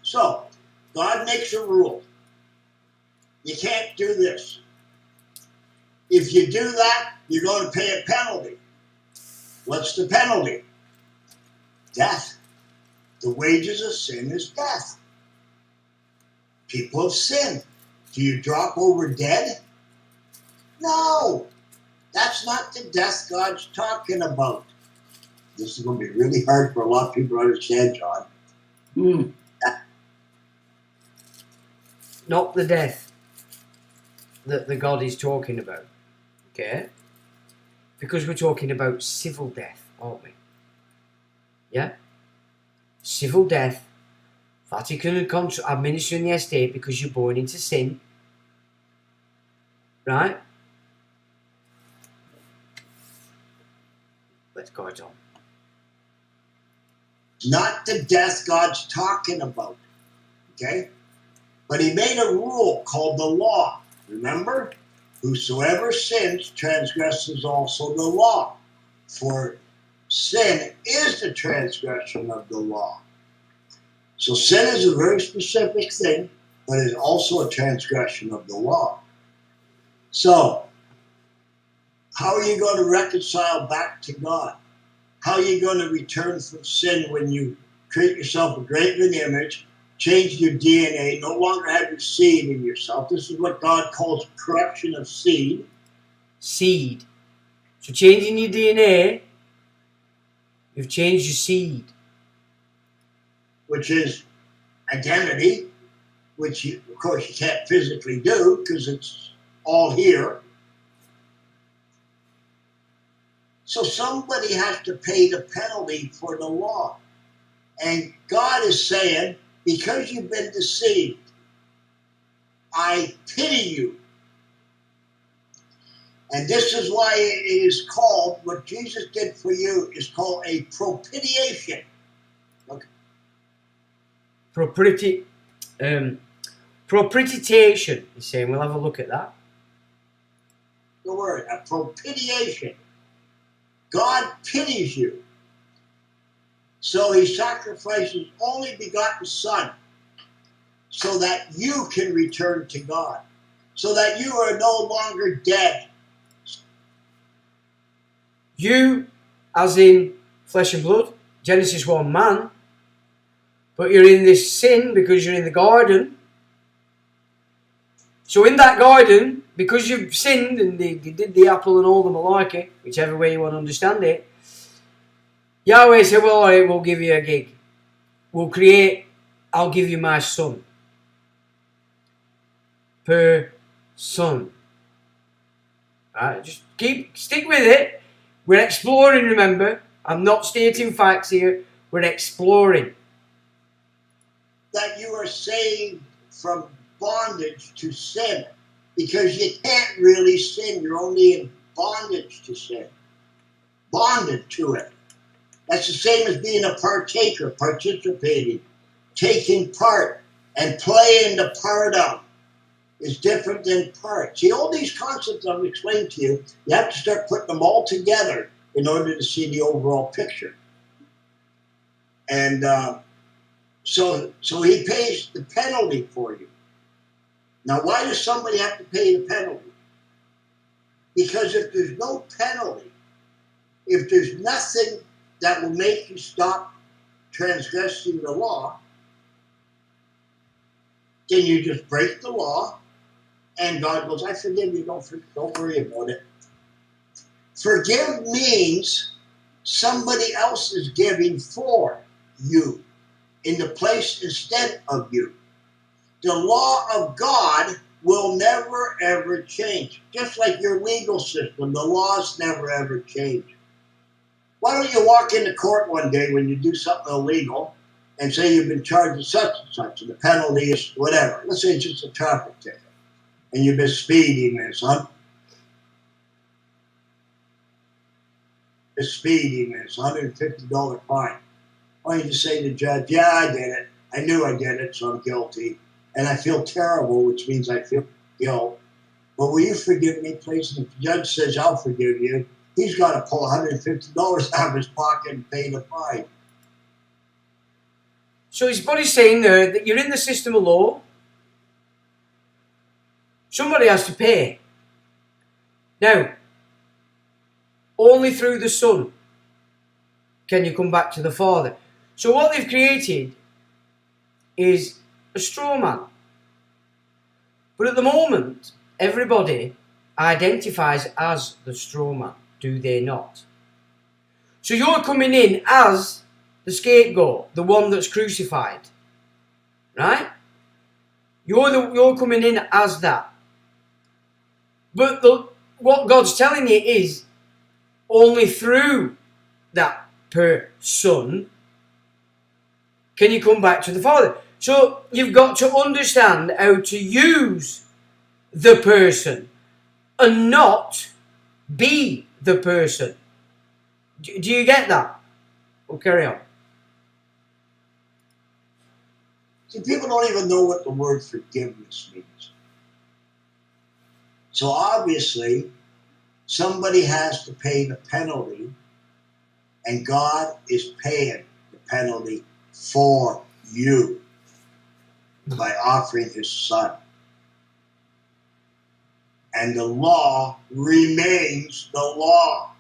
[SPEAKER 2] So, God makes a rule. You can't do this. If you do that, you're going to pay a penalty. What's the penalty? Death. The wages of sin is death. People have sinned. Do you drop over dead? No. That's not the death God's talking about. This is going to be really hard for a lot of people to understand, John.
[SPEAKER 1] Not the death that the God is talking about. Okay? Because we're talking about civil death, aren't we? Yeah? Civil death. Vatican and administering the estate because you're born into sin. Right? Let's go on.
[SPEAKER 2] Not the death God's talking about. Okay? But he made a rule called the law. Remember? Whosoever sins transgresses also the law. For sin is the transgression of the law. So sin is a very specific thing, but it's also a transgression of the law. So, how are you going to reconcile back to God? How are you going to return from sin when you create yourself a graven image, change your DNA, no longer have your seed in yourself? This is what God calls corruption of seed.
[SPEAKER 1] Seed. So changing your DNA, you've changed your seed.
[SPEAKER 2] Which is identity, which you, of course you can't physically do because it's all here. So somebody has to pay the penalty for the law. And God is saying, because you've been deceived, I pity you. And this is why it is called, what Jesus did for you is called a propitiation. Okay.
[SPEAKER 1] Propitiation, he's saying. We'll have a look at that.
[SPEAKER 2] The word, a propitiation. God pities you. So he sacrificed his only begotten Son so that you can return to God, so that you are no longer dead.
[SPEAKER 1] You, as in flesh and blood, Genesis 1 man, but you're in this sin because you're in the garden. So in that garden, because you've sinned and they did the apple and all the malarkey, whichever way you want to understand it, Yahweh said, well, all right, we'll give you a gig. I'll give you my son. Per son. Alright, just stick with it. We're exploring, remember. I'm not stating facts here. We're exploring.
[SPEAKER 2] That you are saved from bondage to sin, because you can't really sin. You're only in bondage to sin. Bonded to it. That's the same as being a partaker, participating, taking part, and playing the part of is different than part. See, all these concepts I've explained to you, you have to start putting them all together in order to see the overall picture. And so he pays the penalty for you. Now, why does somebody have to pay the penalty? Because if there's no penalty, if there's nothing that will make you stop transgressing the law, then you just break the law, and God goes, I forgive you, don't worry about it. Forgive means somebody else is giving for you, in the place instead of you. The law of God will never ever change. Just like your legal system, the laws never ever change. Why don't you walk into court one day when you do something illegal and say you've been charged with such and such, and the penalty is whatever. Let's say it's just a traffic ticket, and you've been speeding there, son. It's speeding, it's a $150 fine. Why don't you say to the judge, yeah, I did it. I knew I did it, so I'm guilty. And I feel terrible, which means I feel guilt. But will you forgive me, please? And if the judge says, I'll forgive you, he's got to pull $150 out of his pocket and pay the fine.
[SPEAKER 1] So what he's saying there, that you're in the system of law. Somebody has to pay. Now, only through the Son can you come back to the Father. So what they've created is a straw man. But at the moment, everybody identifies as the straw man, do they not? So you're coming in as the scapegoat, the one that's crucified, right? You're coming in as that. But what God's telling you is only through that person can you come back to the Father. So you've got to understand how to use the person and not be the person. Do you get that? We'll carry on.
[SPEAKER 2] See, people don't even know what the word forgiveness means. So obviously, somebody has to pay the penalty, and God is paying the penalty for you by offering his Son. And the law remains the law.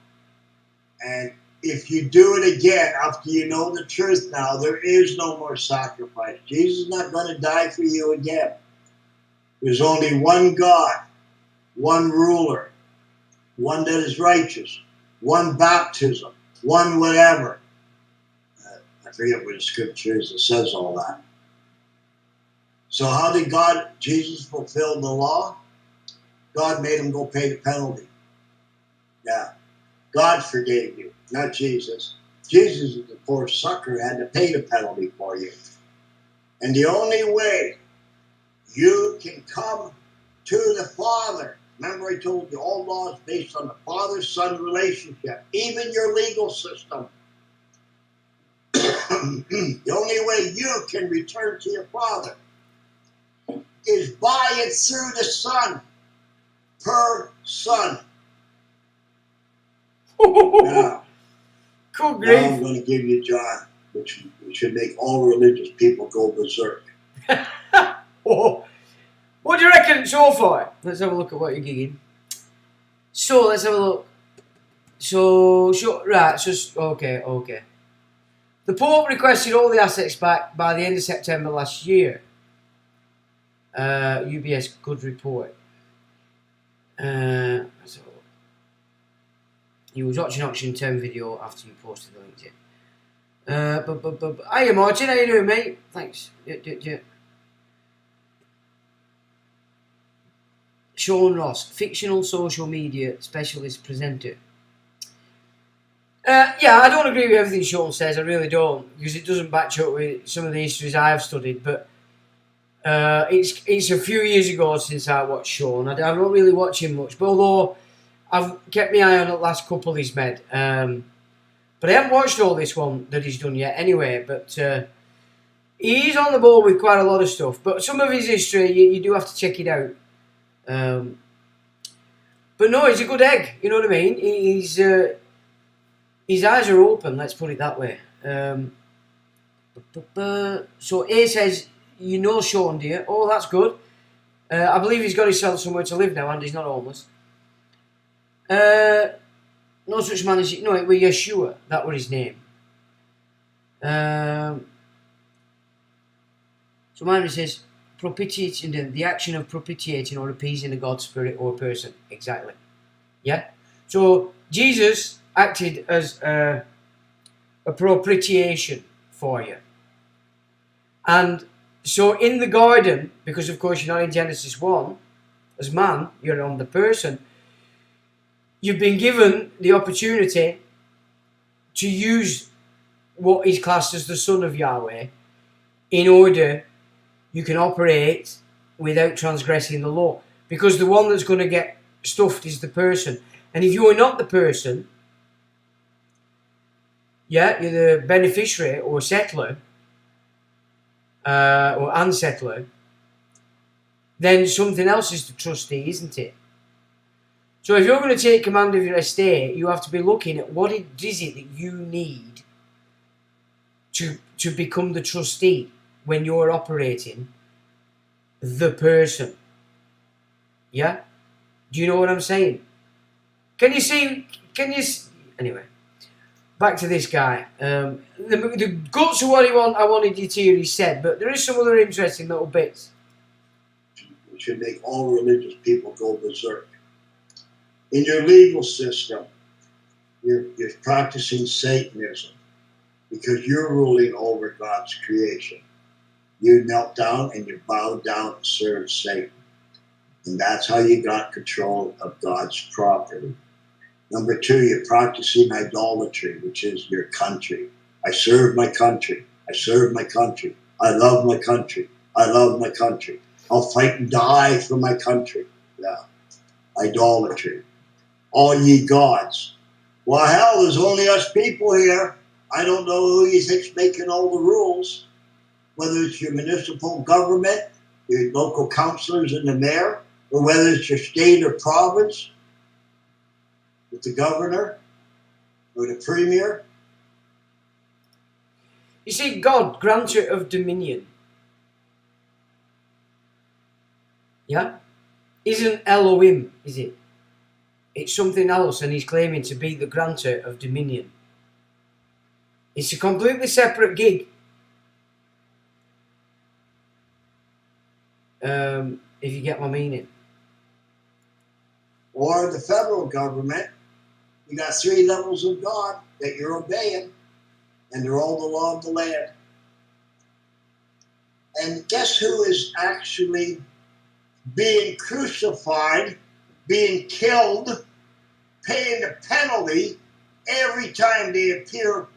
[SPEAKER 2] And if you do it again, after you know the truth now, there is no more sacrifice. Jesus is not going to die for you again. There's only one God, one ruler, one that is righteous, one baptism, one whatever. I forget what the scripture is that says all that. So how did Jesus fulfill the law? God made him go pay the penalty. Yeah. God forgave you, not Jesus. Jesus is the poor sucker who had to pay the penalty for you. And the only way you can come to the Father, remember I told you all law is based on the Father-Son relationship, even your legal system. The only way you can return to your Father is by and through the Son, per Son. Now,
[SPEAKER 1] Good
[SPEAKER 2] now
[SPEAKER 1] grief.
[SPEAKER 2] I'm going to give you John, which should make all religious people go berserk.
[SPEAKER 1] Oh. What do you reckon so far? Let's have a look at what you're gigging. So, let's have a look. Okay. The Pope requested all the assets back by the end of September last year. UBS good report. Let's have a look. You was watching Auction 10 video after you posted the link to it. Hiya Martin, how you doing, mate? Thanks. Yeah. Sean Ross, fictional social media specialist presenter. Yeah, I don't agree with everything Sean says, I really don't, because it doesn't match up with some of the histories I've studied, but it's a few years ago since I watched Sean. I don't really watch him much, but although I've kept my eye on the last couple he's made. But I haven't watched all this one that he's done yet anyway, but he's on the ball with quite a lot of stuff, but some of his history, you do have to check it out. But no, he's a good egg, you know what I mean? His eyes are open, let's put it that way. So A says, you know Sean, dear. Oh, that's good. I believe he's got himself somewhere to live now and he's not homeless. No such man as... No, it was Yeshua. That was his name. So mine says, propitiating, the action of propitiating or appeasing a God, spirit or person. Exactly. Yeah? So Jesus acted as a propitiation for you. And so in the garden, because of course you're not in Genesis 1, as man, you're on the person, you've been given the opportunity to use what is classed as the Son of Yahweh in order you can operate without transgressing the law. Because the one that's going to get stuffed is the person. And if you are not the person, yeah, you're the beneficiary or settler, or unsettler, then something else is the trustee, isn't it? So if you're going to take command of your estate, you have to be looking at what it is it that you need to become the trustee when you're operating the person. Yeah? Do you know what I'm saying? Anyway, back to this guy. The guts of what I wanted you to hear he said, but there is some other interesting little bits.
[SPEAKER 2] It should make all religious people go berserk. In your legal system, you're practicing Satanism because you're ruling over God's creation. You knelt down and you bowed down and served Satan. And that's how you got control of God's property. Number two, you're practicing idolatry, which is your country. I serve my country. I serve my country. I love my country. I love my country. I'll fight and die for my country. Yeah. Idolatry. All ye gods. Well, hell, there's only us people here. I don't know who you think's making all the rules. Whether it's your municipal government, your local councillors and the mayor, or whether it's your state or province, with the governor, or the premier.
[SPEAKER 1] You see, God, grantor of dominion, yeah, isn't Elohim, is it? It's something else, and he's claiming to be the grantor of dominion. It's a completely separate gig. If you get my meaning.
[SPEAKER 2] Or the federal government, you got 3 levels of God that you're obeying, and they're all the law of the land. And guess who is actually being crucified, being killed, paying the penalty every time they appear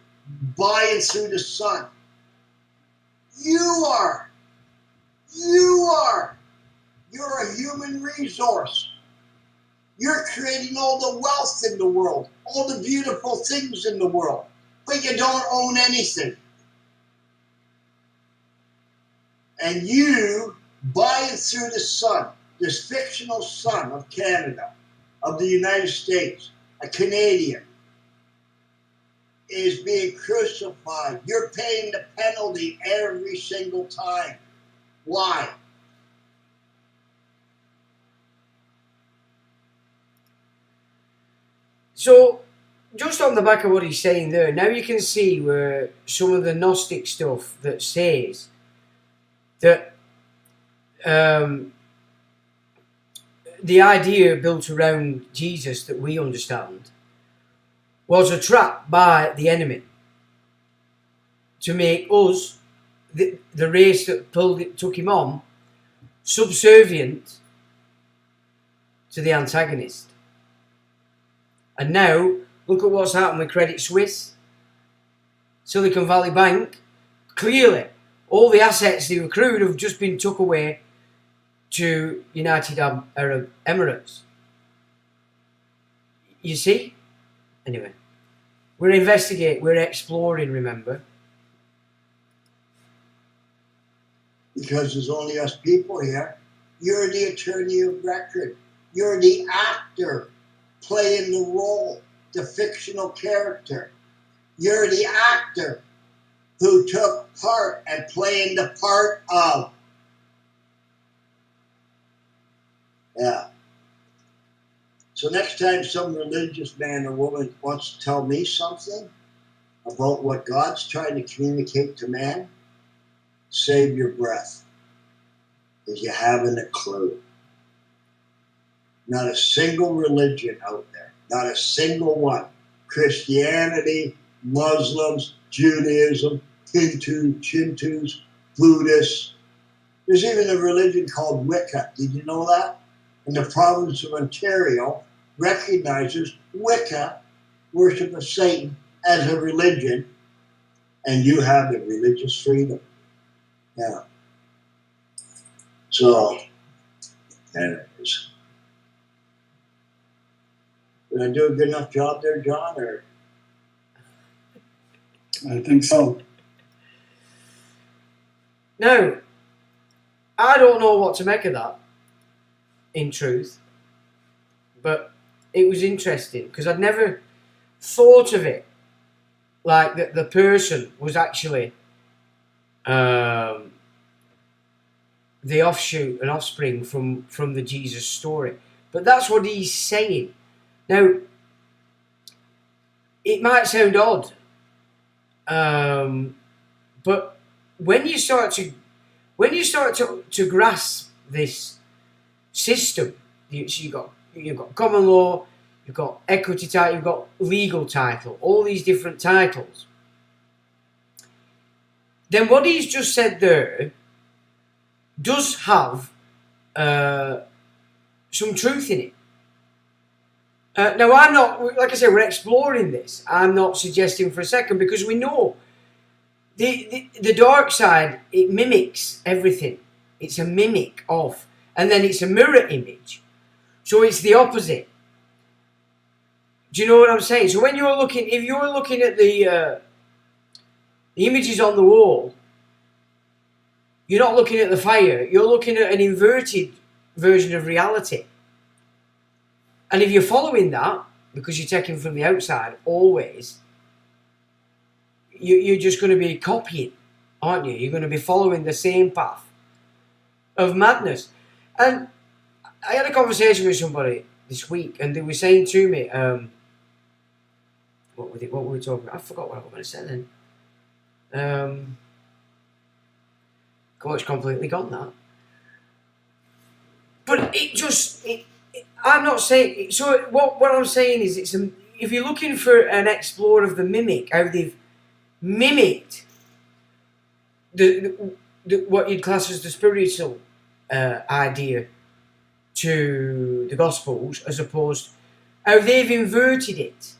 [SPEAKER 2] by and through the sun? You are. You are. You're a human resource. You're creating all the wealth in the world, all the beautiful things in the world, but you don't own anything. And you, by and through the sun, this fictional son of Canada, of the United States, a Canadian, is being crucified. You're paying the penalty every single time. Why?
[SPEAKER 1] So, just on the back of what he's saying there, now you can see where some of the Gnostic stuff that says that the idea built around Jesus that we understand was a trap by the enemy to make us, the race that took him on, subservient to the antagonist. And now, look at what's happened with Credit Suisse, Silicon Valley Bank. Clearly, all the assets they accrued have just been took away to United Arab Emirates. You see? Anyway, we're exploring, remember?
[SPEAKER 2] Because there's only us people here. You're the attorney of record. You're the actor playing the role, the fictional character. You're the actor who took part and playing the part of. Yeah. So next time some religious man or woman wants to tell me something about what God's trying to communicate to man, save your breath, because you haven't a clue. Not a single religion out there, not a single one. Christianity, Muslims, Judaism, Hintus, Buddhists. There's even a religion called Wicca. Did you know that? And the province of Ontario recognizes Wicca, worship of Satan, as a religion, and you have the religious freedom. Yeah. So, there it is. Did I do a good enough job there, John? Or
[SPEAKER 3] I think so.
[SPEAKER 1] Now, I don't know what to make of that, in truth, but it was interesting because I'd never thought of it like that the person was actually the offshoot and offspring from the Jesus story. But that's what he's saying. Now, it might sound odd, but when you start to grasp this system, you've got common law, you've got equity title, you've got legal title, all these different titles. Then what he's just said there does have some truth in it. Now, I'm not, like I said, we're exploring this. I'm not suggesting for a second because we know the dark side, it mimics everything. It's a mimic of, and then it's a mirror image. So it's the opposite. Do you know what I'm saying? So when if you're looking at the images on the wall, you're not looking at the fire. You're looking at an inverted version of reality. And if you're following that, because you're taking from the outside, always, you're just going to be copying, aren't you? You're going to be following the same path of madness. And I had a conversation with somebody this week, and they were saying to me, what were we talking about? I forgot what I was going to say then. It's completely gone now. But I'm not saying. So what I'm saying is, if you're looking for an explorer of the mimic, how they've mimicked what you'd class as the spiritual idea to the Gospels, as opposed how they've inverted it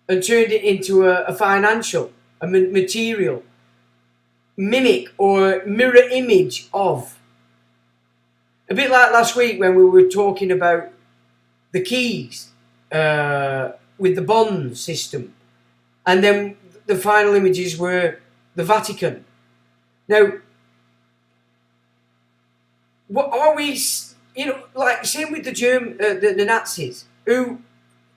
[SPEAKER 1] and turned it into a financial, a material mimic or mirror image of. A bit like last week when we were talking about the keys with the bond system, and then the final images were the Vatican. Now, what are we? Like same with the Nazis, who,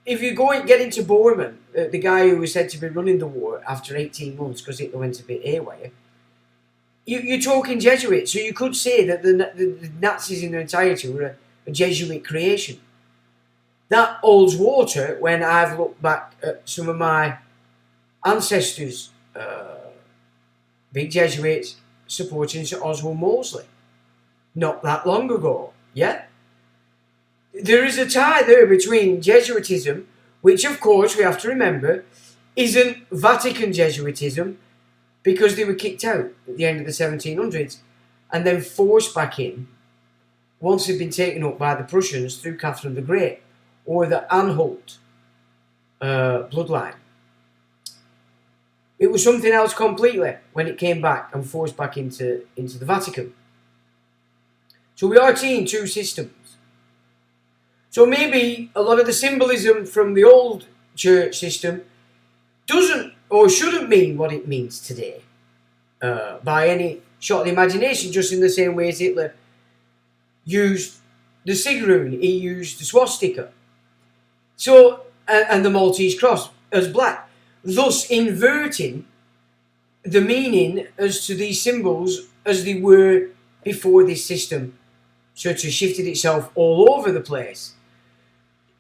[SPEAKER 1] if you go and get into Bormann, the guy who was said to be running the war after 18 months because it went a bit haywire, you're talking Jesuits, so you could say that the Nazis in their entirety were a Jesuit creation. That holds water when I've looked back at some of my ancestors, big Jesuits, supporting Sir Oswald Mosley, not that long ago, yeah? There is a tie there between Jesuitism, which of course we have to remember isn't Vatican Jesuitism, because they were kicked out at the end of the 1700s and then forced back in once they'd been taken up by the Prussians through Catherine the Great or the Anhalt bloodline. It was something else completely when it came back and forced back into the Vatican. So we are seeing two systems. So maybe a lot of the symbolism from the old church system doesn't or shouldn't mean what it means today by any shot of the imagination, just in the same way as Hitler used the Sigrun, he used the swastika. So, and the Maltese cross as black, thus inverting the meaning as to these symbols as they were before this system sort of shifted itself all over the place.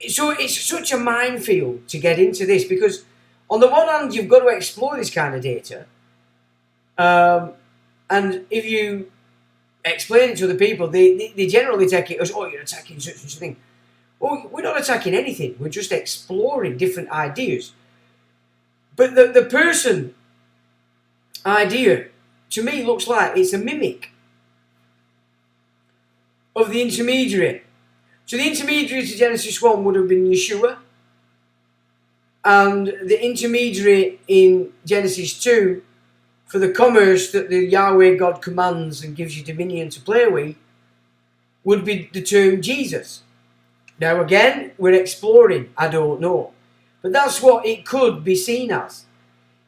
[SPEAKER 1] So it's such a minefield to get into this, because on the one hand you've got to explore this kind of data, and if you explain it to other people, they generally take it as, oh, you're attacking such and such a thing. Well, we're not attacking anything, we're just exploring different ideas. But the person idea, to me, looks like it's a mimic of the intermediary. So the intermediary to Genesis 1 would have been Yeshua, and the intermediary in Genesis 2 for the commerce that the Yahweh God commands and gives you dominion to play with would be the term Jesus. Now again, we're exploring, I don't know. But that's what it could be seen as,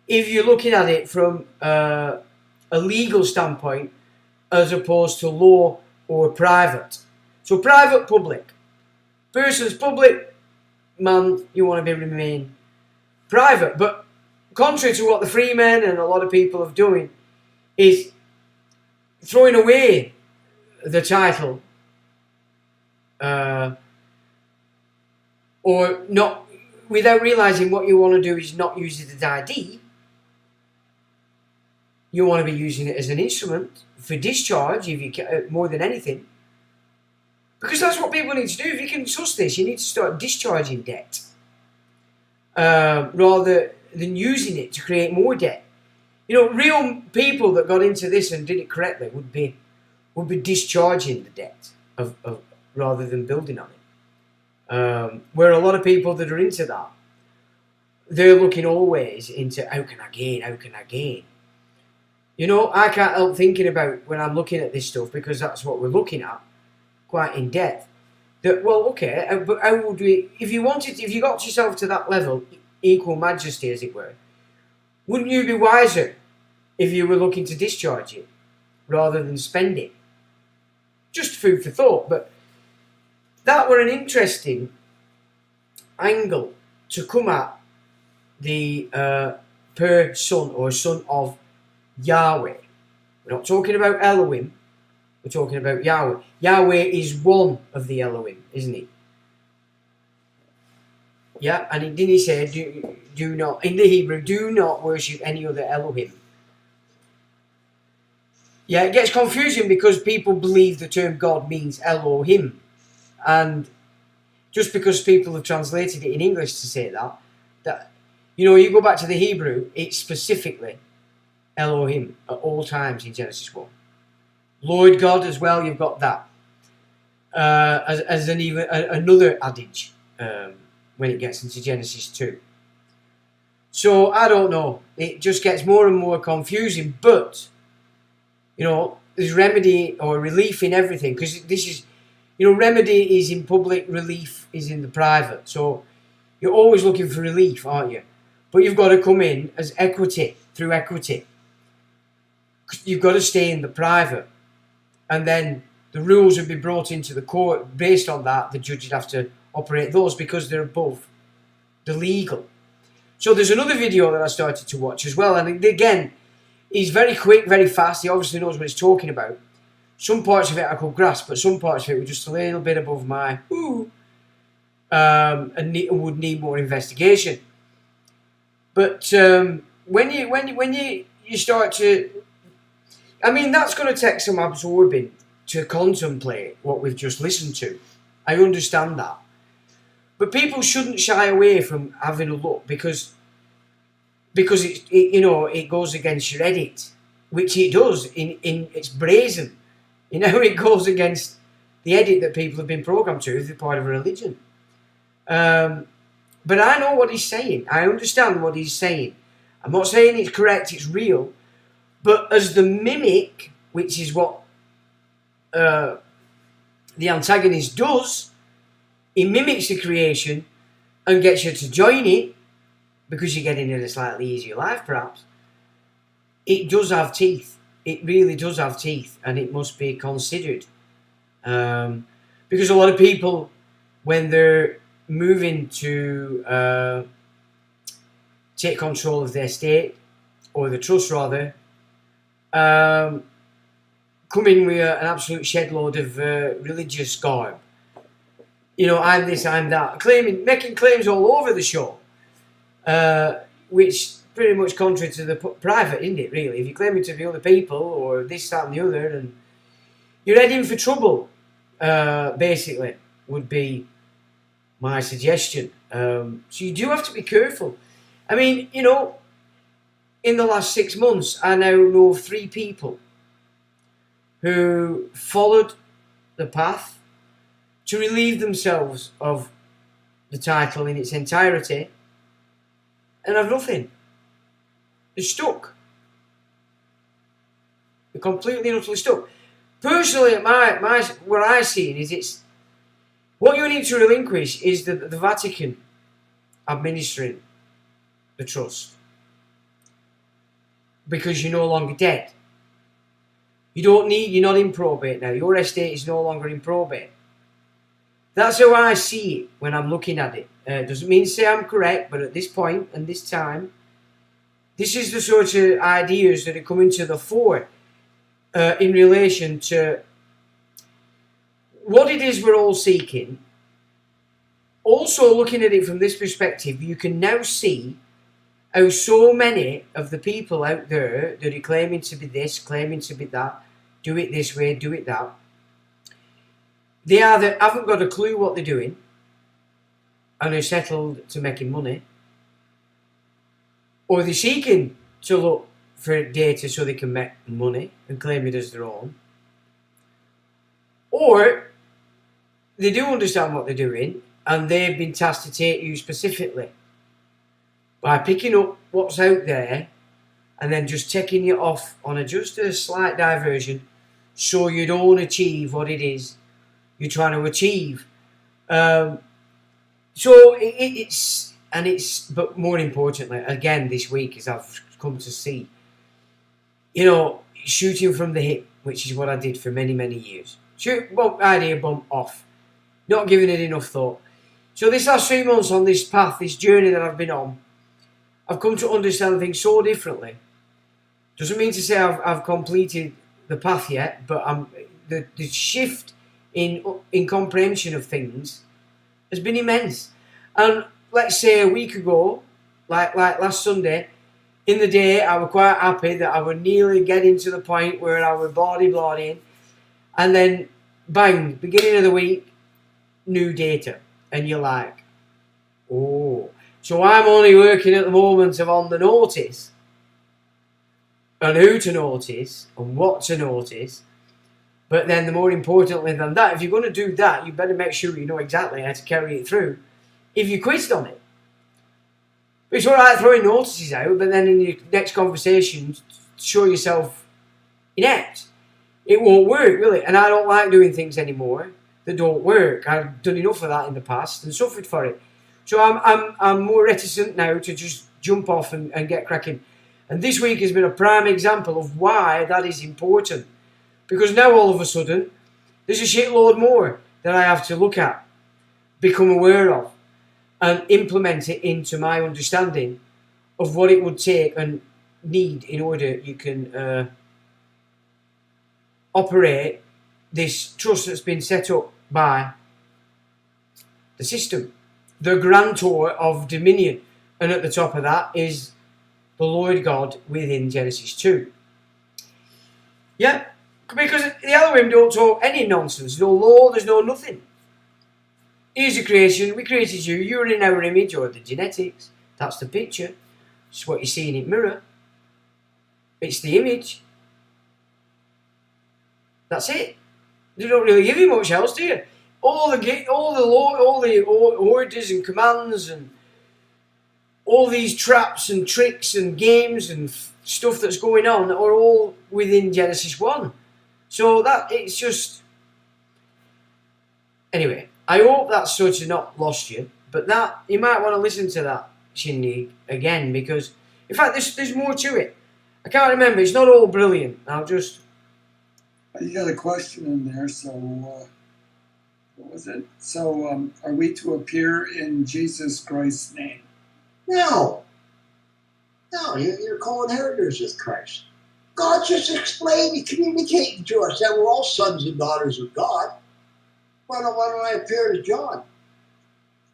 [SPEAKER 1] if you're looking at it from a legal standpoint as opposed to law or private. So private, public. Person's public, man, you want to remain private. But contrary to what the Freemen and a lot of people have done, is throwing away the title or not, without realising what you want to do is not use it as ID. You want to be using it as an instrument for discharge, if you can, more than anything. Because that's what people need to do. If you can suss this, you need to start discharging debt rather than using it to create more debt. You know, real people that got into this and did it correctly would be discharging the debt of rather than building on it. Where a lot of people that are into that, they're looking always into how can I gain? You know, I can't help thinking about when I'm looking at this stuff, because that's what we're looking at quite in depth. That, well, okay, but how would we, if you got yourself to that level, equal majesty as it were, wouldn't you be wiser if you were looking to discharge it rather than spend it? Just food for thought, but that were an interesting angle to come at the son or son of Yahweh. We're not talking about Elohim, we're talking about Yahweh. Yahweh is one of the Elohim, isn't he? Yeah, and didn't he say, do not, in the Hebrew, do not worship any other Elohim. Yeah, it gets confusing because people believe the term God means Elohim. And just because people have translated it in English to say that, you know, you go back to the Hebrew, it's specifically Elohim at all times in Genesis 1. Lord God as well, you've got that. As another adage when it gets into Genesis 2. So, I don't know. It just gets more and more confusing, but You know, there's remedy or relief in everything, because this is, you know, remedy is in public, relief is in the private. So you're always looking for relief, aren't you? But you've got to come in as equity, through equity. You've got to stay in the private. And then the rules would be brought into the court. Based on that, the judge would have to operate those because they're above the legal. So there's another video that I started to watch as well. And again, he's very quick, very fast. He obviously knows what he's talking about. Some parts of it I could grasp, but some parts of it were just a little bit above my and would need more investigation. But when you start to, I mean, that's going to take some absorbing to contemplate what we've just listened to. I understand that. But people shouldn't shy away from having a look because it goes against your edit, which it does. In it's brazen. You know, it goes against the edit that people have been programmed to if they're part of a religion. But I know what he's saying. I understand what he's saying. I'm not saying it's correct, it's real. But as the mimic, which is what the antagonist does, he mimics the creation and gets you to join it because you're getting in a slightly easier life, perhaps. It does have teeth. It really does have teeth, and it must be considered. Because a lot of people, when they're moving to take control of their state, or the trust rather, come in with an absolute shed load of religious garb. You know, I'm this, I'm that, making claims all over the show, which pretty much contrary to the private, isn't it? Really, if you're claiming to be other people or this, that, and the other, and you're heading for trouble, basically, would be my suggestion. So you do have to be careful. I mean, you know, in the last 6 months, I now know of 3 people who followed the path to relieve themselves of the title in its entirety and have nothing. They're stuck. They're completely and utterly stuck. Personally, what I see is it's what you need to relinquish is the Vatican administering the trust, because you're no longer dead. You're not in probate now. Your estate is no longer in probate. That's how I see it when I'm looking at it. Doesn't mean to say I'm correct, but at this point and this time, this is the sort of ideas that are coming to the fore in relation to what it is we're all seeking. Also, looking at it from this perspective, you can now see how so many of the people out there that are claiming to be this, claiming to be that, do it this way, do it that, they either haven't got a clue what they're doing and are settled to making money, or they're seeking to look for data so they can make money and claim it as their own, or they do understand what they're doing and they've been tasked to take you specifically by picking up what's out there and then just taking you off on just a slight diversion so you don't achieve what it is you're trying to achieve. So but more importantly, again this week, as I've come to see, you know, shooting from the hip, which is what I did for many, many years. Idea bump off. Not giving it enough thought. So this last 3 months on this path, this journey that I've been on, I've come to understand things so differently. Doesn't mean to say I've completed the path yet, but the shift in comprehension of things has been immense. And let's say a week ago, like last Sunday, in the day, I was quite happy that I was nearly getting to the point where I was bloody, and then bang, beginning of the week, new data, and you're like, oh. So I'm only working at the moment on the notice, and who to notice, and what to notice. But then, the more importantly than that, if you're going to do that, you better make sure you know exactly how to carry it through. If you quizzed on it, it's all right throwing notices out, but then in your next conversation, show yourself inept. It won't work, will it? And I don't like doing things anymore that don't work. I've done enough of that in the past and suffered for it. So I'm more reticent now to just jump off and get cracking. And this week has been a prime example of why that is important. Because now all of a sudden, there's a shitload more that I have to look at, become aware of, and implement it into my understanding of what it would take and need in order you can operate this trust that's been set up by the system, the grantor of dominion. And at the top of that is the Lord God within Genesis 2. Yeah, because the Elohim don't talk any nonsense. No law, there's no nothing. Here's the creation. We created you. You're in our image, or the genetics. That's the picture. It's what you see in it mirror. It's the image. That's it. They don't really give you much else, do you? All the law, all the orders and commands and all these traps and tricks and games and stuff that's going on are all within Genesis 1. So that it's just... Anyway, I hope that's sort of not lost you, but that you might want to listen to that shindig again, because in fact there's more to it. I can't remember. It's not all brilliant. I'll just...
[SPEAKER 3] You got a question in there, so what was it? So are we to appear in Jesus Christ's name?
[SPEAKER 2] No. No, you're co-inheritors with Christ. God just explained and communicated to us that we're all sons and daughters of God. Why don't I appear as John?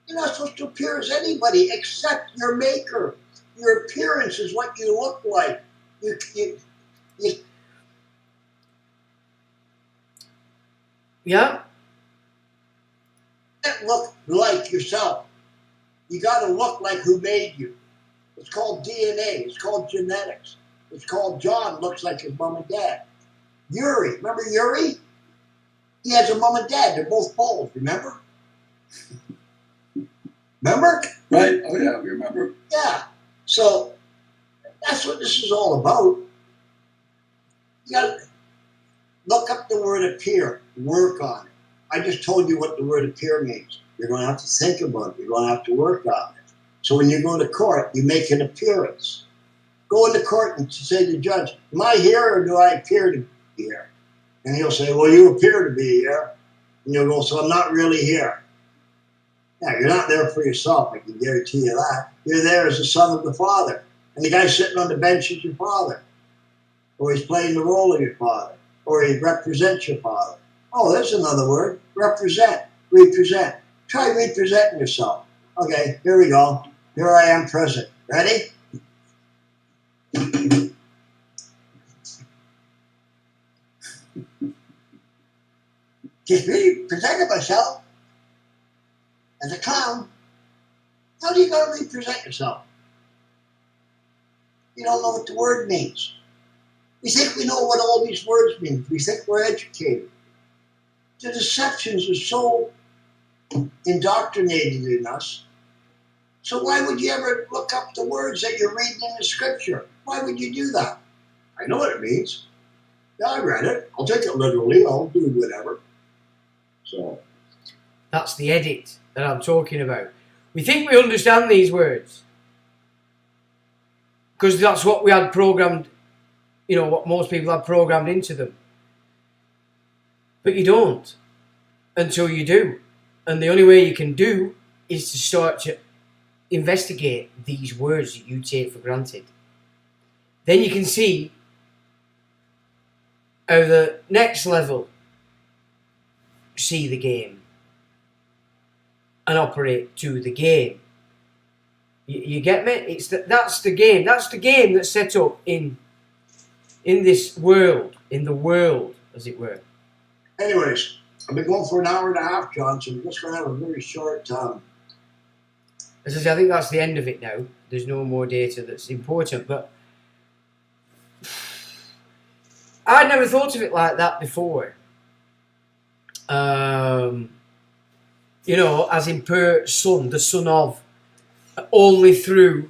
[SPEAKER 2] You're not supposed to appear as anybody except your maker. Your appearance is what you look like. You
[SPEAKER 1] Yeah?
[SPEAKER 2] can't look like yourself. You got to look like who made you. It's called DNA. It's called genetics. It's called John looks like his mom and dad. Yuri, remember Yuri? He has a mom and dad. They're both bald, remember? Remember?
[SPEAKER 3] Right. Oh, yeah, we remember.
[SPEAKER 2] Yeah. So that's what this is all about. You got to look up the word appear. Work on it. I just told you what the word appear means. You're going to have to think about it. You're going to have to work on it. So when you go to court, you make an appearance. Go into court and say to the judge, am I here or do I appear to be here? And he'll say, well, you appear to be here. And you'll go, so I'm not really here. Yeah, you're not there for yourself, I can guarantee you that. You're there as the son of the Father. And the guy sitting on the bench is your father. Or he's playing the role of your father. Or he represents your father. Oh, there's another word. Represent. Represent. Try representing yourself. Okay, here we go. Here I am present. Ready? Just really presented myself as a clown. How do you got to represent yourself? You don't know what the word means. We think we know what all these words mean. We think we're educated. The deceptions are so indoctrinated in us. So why would you ever look up the words that you're reading in the scripture? Why would you do that? I know what it means. Yeah, I read it. I'll take it literally. I'll do whatever. So
[SPEAKER 1] that's the edit that I'm talking about. We think we understand these words because that's what we had programmed, you know, what most people have programmed into them. But you don't until you do. And the only way you can do is to start to investigate these words that you take for granted. Then you can see how the next level see the game and operate to the game. You get me? That's the game. That's the game that's set up in this world, in the world, as it were.
[SPEAKER 2] Anyways, I've been going for an hour and a half, John, so we're just going to have a very short
[SPEAKER 1] As I say, I think that's the end of it now. There's no more data that's important, but I'd never thought of it like that before. You know, as in per son, the son of, only through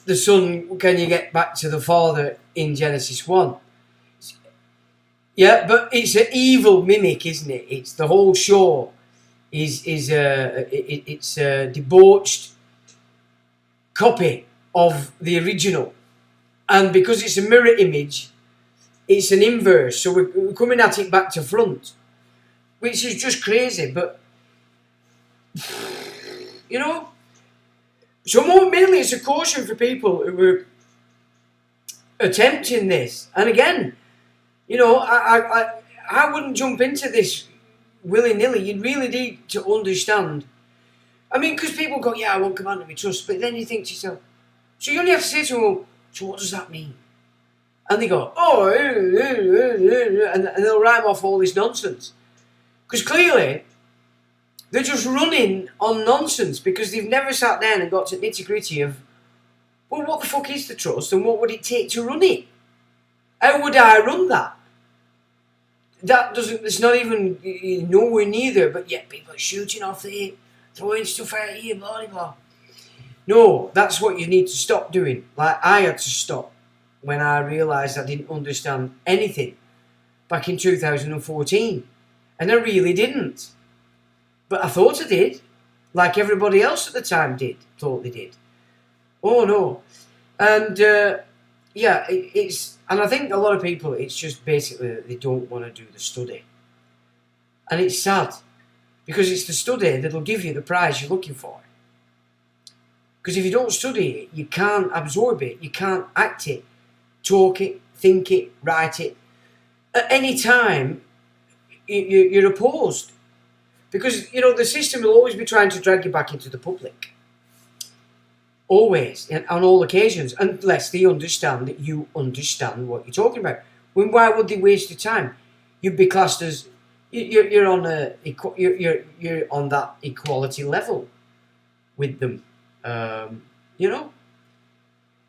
[SPEAKER 1] the son can you get back to the Father in Genesis 1. Yeah, but it's an evil mimic, isn't it? It's the whole show it's a debauched copy of the original, and because it's a mirror image, it's an inverse. So we're coming at it back to front, which is just crazy. But you know, so more mainly it's a caution for people who are attempting this. And again, you know, I wouldn't jump into this willy-nilly. You really need to understand. I mean, because people go, yeah, I won't command to be trust. But then you think to yourself, so you only have to say to them, well, so what does that mean? And they go, oh, and they'll rhyme off all this nonsense. Because clearly, they're just running on nonsense because they've never sat down and got to nitty-gritty of, well, what the fuck is the trust and what would it take to run it? How would I run that? It's not even nowhere near there, but yet people are shooting off there, throwing stuff out here, blah, blah, blah. No, that's what you need to stop doing. Like I had to stop when I realised I didn't understand anything back in 2014. And I really didn't. But I thought I did, like everybody else at the time thought they did. Oh no. And yeah, it's, and I think a lot of people, it's just basically that they don't want to do the study. And it's sad, because it's the study that'll give you the prize you're looking for. Because if you don't study it, you can't absorb it, you can't act it, talk it, think it, write it. At any time, you're opposed. Because, you know, the system will always be trying to drag you back into the public. Always, and on all occasions, unless they understand that you understand what you're talking about. When why would they waste your time? You'd be classed as you're on that equality level with them, you know.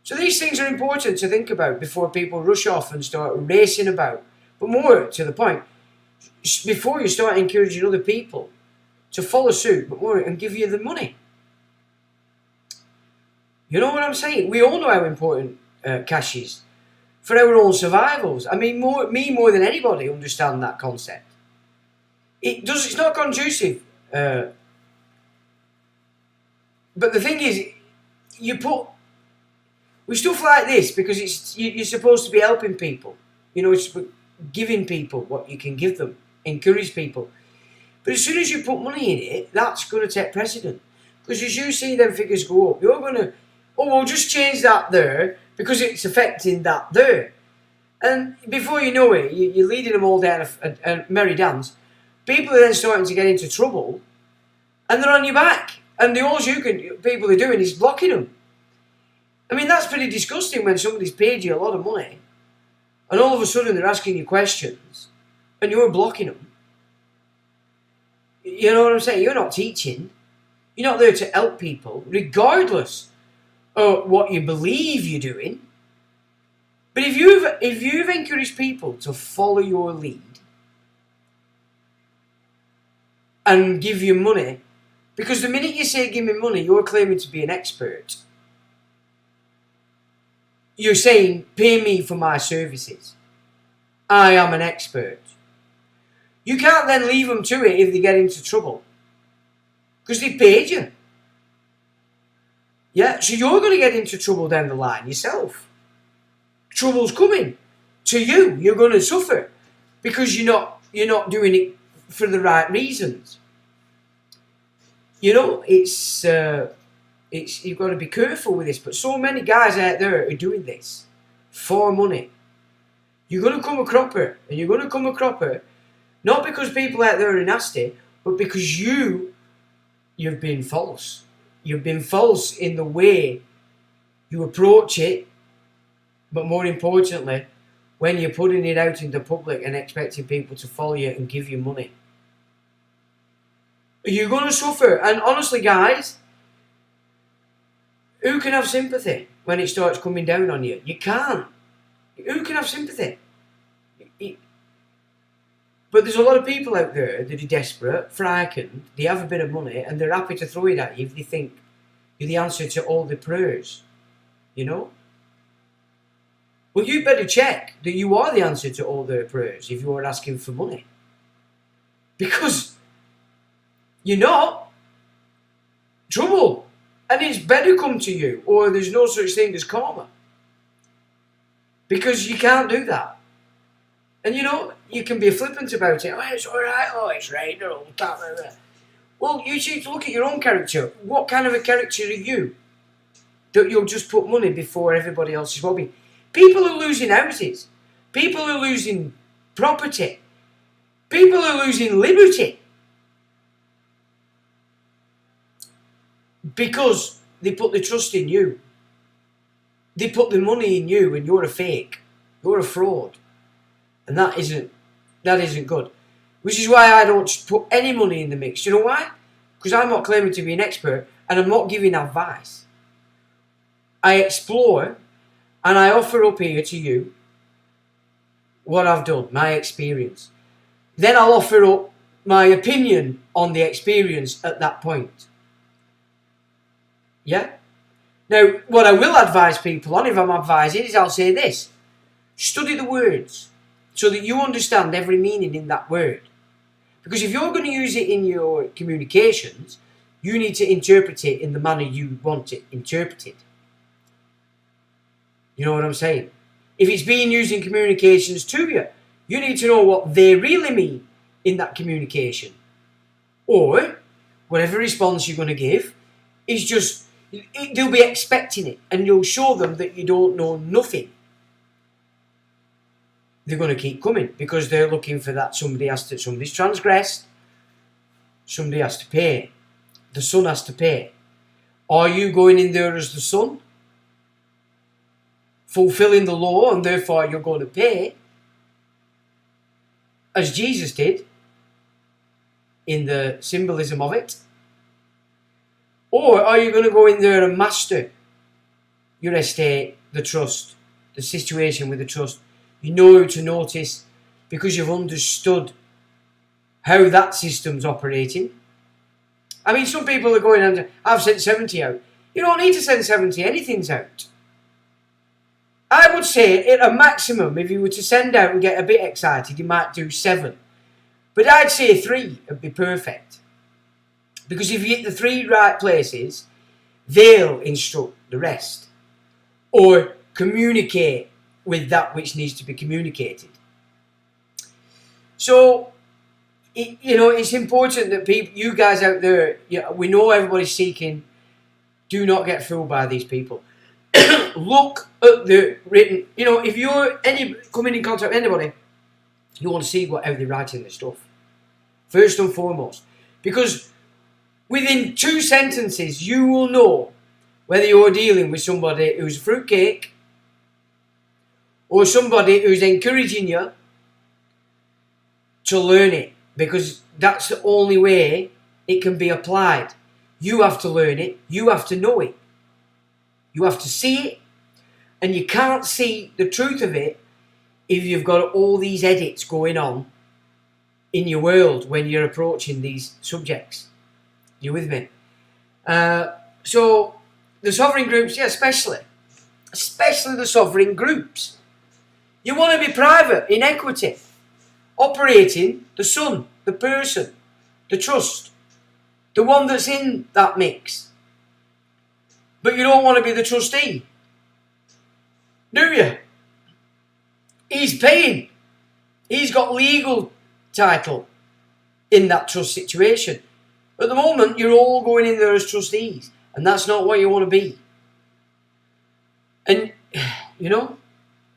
[SPEAKER 1] So these things are important to think about before people rush off and start racing about. But more to the point, before you start encouraging other people to follow suit, but more and give you the money. You know what I'm saying? We all know how important cash is for our own survivals. I mean, me more than anybody understand that concept. It's not conducive. But the thing is, you put with stuff like this because you're supposed to be helping people. You know, it's giving people what you can give them, encourage people. But as soon as you put money in it, that's going to take precedent. Because as you see them figures go up, you're going to, oh, we'll just change that there because it's affecting that there. And before you know it, you're leading them all down a merry dance. People are then starting to get into trouble and they're on your back. And people are doing is blocking them. I mean, that's pretty disgusting when somebody's paid you a lot of money and all of a sudden they're asking you questions and you're blocking them. You know what I'm saying? You're not teaching. You're not there to help people, regardless of what you believe you're doing. But if you've encouraged people to follow your lead and give you money, because the minute you say give me money, you're claiming to be an expert. You're saying pay me for my services. I am an expert. You can't then leave them to it if they get into trouble. Because they paid you. Yeah, so you're going to get into trouble down the line yourself. Trouble's coming to you. You're going to suffer because you're not doing it for the right reasons. You know, it's you've got to be careful with this. But so many guys out there are doing this for money. You're going to come a cropper, and you're going to come a cropper. Not because people out there are nasty, but because you've been false. You've been false in the way you approach it, but more importantly, when you're putting it out in the public and expecting people to follow you and give you money. You're going to suffer. And honestly, guys, who can have sympathy when it starts coming down on you? You can't. Who can have sympathy? But there's a lot of people out there that are desperate, frightened, they have a bit of money, and they're happy to throw it at you if they think you're the answer to all the prayers. You know? well, you better check that you are the answer to all their prayers if you are asking for money. Because you're not. Trouble. And it's better come to you, or there's no such thing as karma. Because you can't do that. And you can be flippant about it. Oh, it's alright, oh, it's right. Well, you need to look at your own character. What kind of a character are you? That you'll just put money before everybody else's hobby. People are losing houses. People are losing property. People are losing liberty. Because they put the trust in you. They put the money in you, and you're a fake. You're a fraud. And that isn't good. Which is why I don't put any money in the mix. You know why? Because I'm not claiming to be an expert, and I'm not giving advice. I explore, and I offer up here to you what I've done, my experience. Then I'll offer up my opinion on the experience at that point. Yeah? Now, what I will advise people on, if I'm advising, is I'll say this. Study the words so that you understand every meaning in that word. Because if you're going to use it in your communications, you need to interpret it in the manner you want it interpreted. You know what I'm saying? If it's being used in communications to you, you need to know what they really mean in that communication. Or, whatever response you're going to give is just, they'll be expecting it, and you'll show them that you don't know nothing. They're going to keep coming because they're looking for that somebody's transgressed, somebody has to pay. The son has to pay. Are you going in there as the son? Fulfilling the law, and therefore you're going to pay, as Jesus did in the symbolism of it? Or are you going to go in there and master your estate, the trust, the situation with the trust? You know how to notice because you've understood how that system's operating. I mean, some people are going and I've sent 70 out. You don't need to send 70, anything's out. I would say at a maximum, if you were to send out and get a bit excited, you might do 7. But I'd say 3 would be perfect. Because if you hit the 3 right places, they'll instruct the rest. Or communicate with that which needs to be communicated. So, it's important that you guys out there, we know everybody's seeking. Do not get fooled by these people. Look at the written, if you're coming in contact with anybody, you want to see how they're writing the stuff. First and foremost. Because within 2 sentences, you will know whether you're dealing with somebody who's a fruitcake or somebody who's encouraging you to learn it. Because that's the only way it can be applied. You have to learn it. You have to know it. You have to see it. And you can't see the truth of it if you've got all these edits going on in your world when you're approaching these subjects. You with me? So the sovereign groups, especially the sovereign groups. You want to be private, in equity, operating the son, the person, the trust, the one that's in that mix. But you don't want to be the trustee, do you? He's paying. He's got legal title in that trust situation. At the moment, you're all going in there as trustees, and that's not what you want to be. And,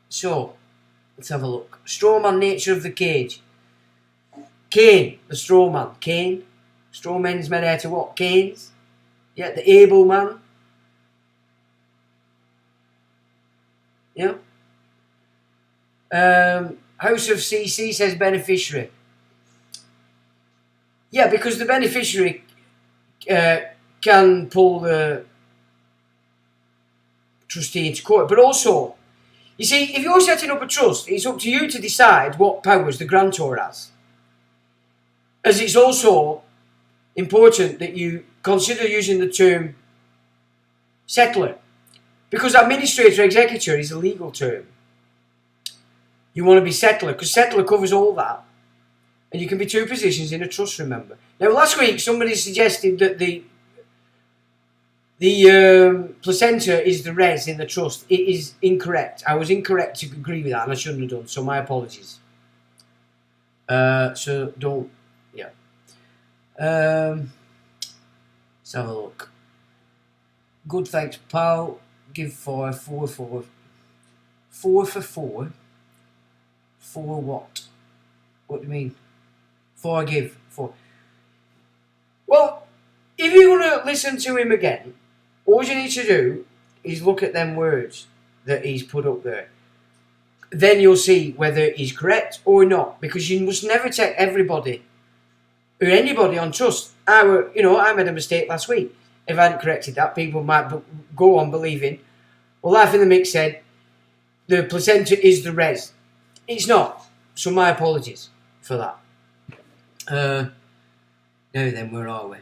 [SPEAKER 1] so, let's have a look. Strawman nature of the cage. Cain, the strawman. Cain. Straw men's made out of what? Canes. Yeah, the able man. Yeah. House of CC says beneficiary. Yeah, because the beneficiary can pull the trustee into court. But also, you see, if you're setting up a trust, it's up to you to decide what powers the grantor has. As it's also important that you consider using the term settler. Because administrator executor is a legal term. You want to be settler, because settler covers all that. And you can be two positions in a trust, remember. Now, last week, somebody suggested that the placenta is the res in the trust. It is incorrect. I was incorrect to agree with that, and I shouldn't have done, so my apologies. So don't, yeah. Let's have a look. Good, thanks, pal. Give 4 for 4. 4 for 4. For what? What do you mean? Forgive. For. Well, if you're going to listen to him again, all you need to do is look at them words that he's put up there. Then you'll see whether he's correct or not, because you must never take everybody or anybody on trust. I made a mistake last week. If I hadn't corrected that, people might go on believing, well, Life in the Mix said the placenta is the res. It's not. So my apologies for that. Now then, where are we?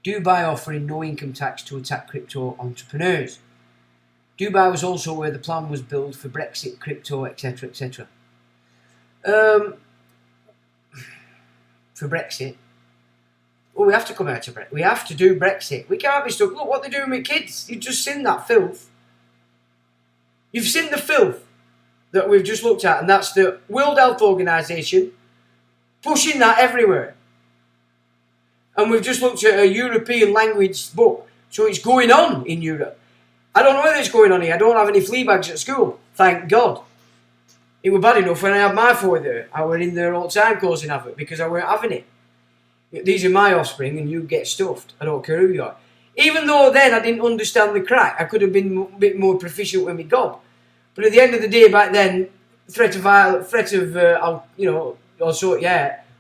[SPEAKER 1] Dubai offering no income tax to attack crypto entrepreneurs. Dubai was also where the plan was built for Brexit, crypto, etc., etc. For Brexit, well, we have to come out of Brexit. We have to do Brexit. We can't be stuck. Look what they're doing with kids. You've just seen that filth. You've seen the filth that we've just looked at, and that's the World Health Organization pushing that everywhere. And we've just looked at a European language book, so it's going on in Europe. I don't know whether it's going on here. I don't have any flea bags at school, thank God. It was bad enough when I had my 4 there. I were in there all the time causing havoc because I weren't having it. These are my offspring and you get stuffed. I don't care who you are. Even though then I didn't understand the crack, I could have been a bit more proficient with my gob. But at the end of the day, back then,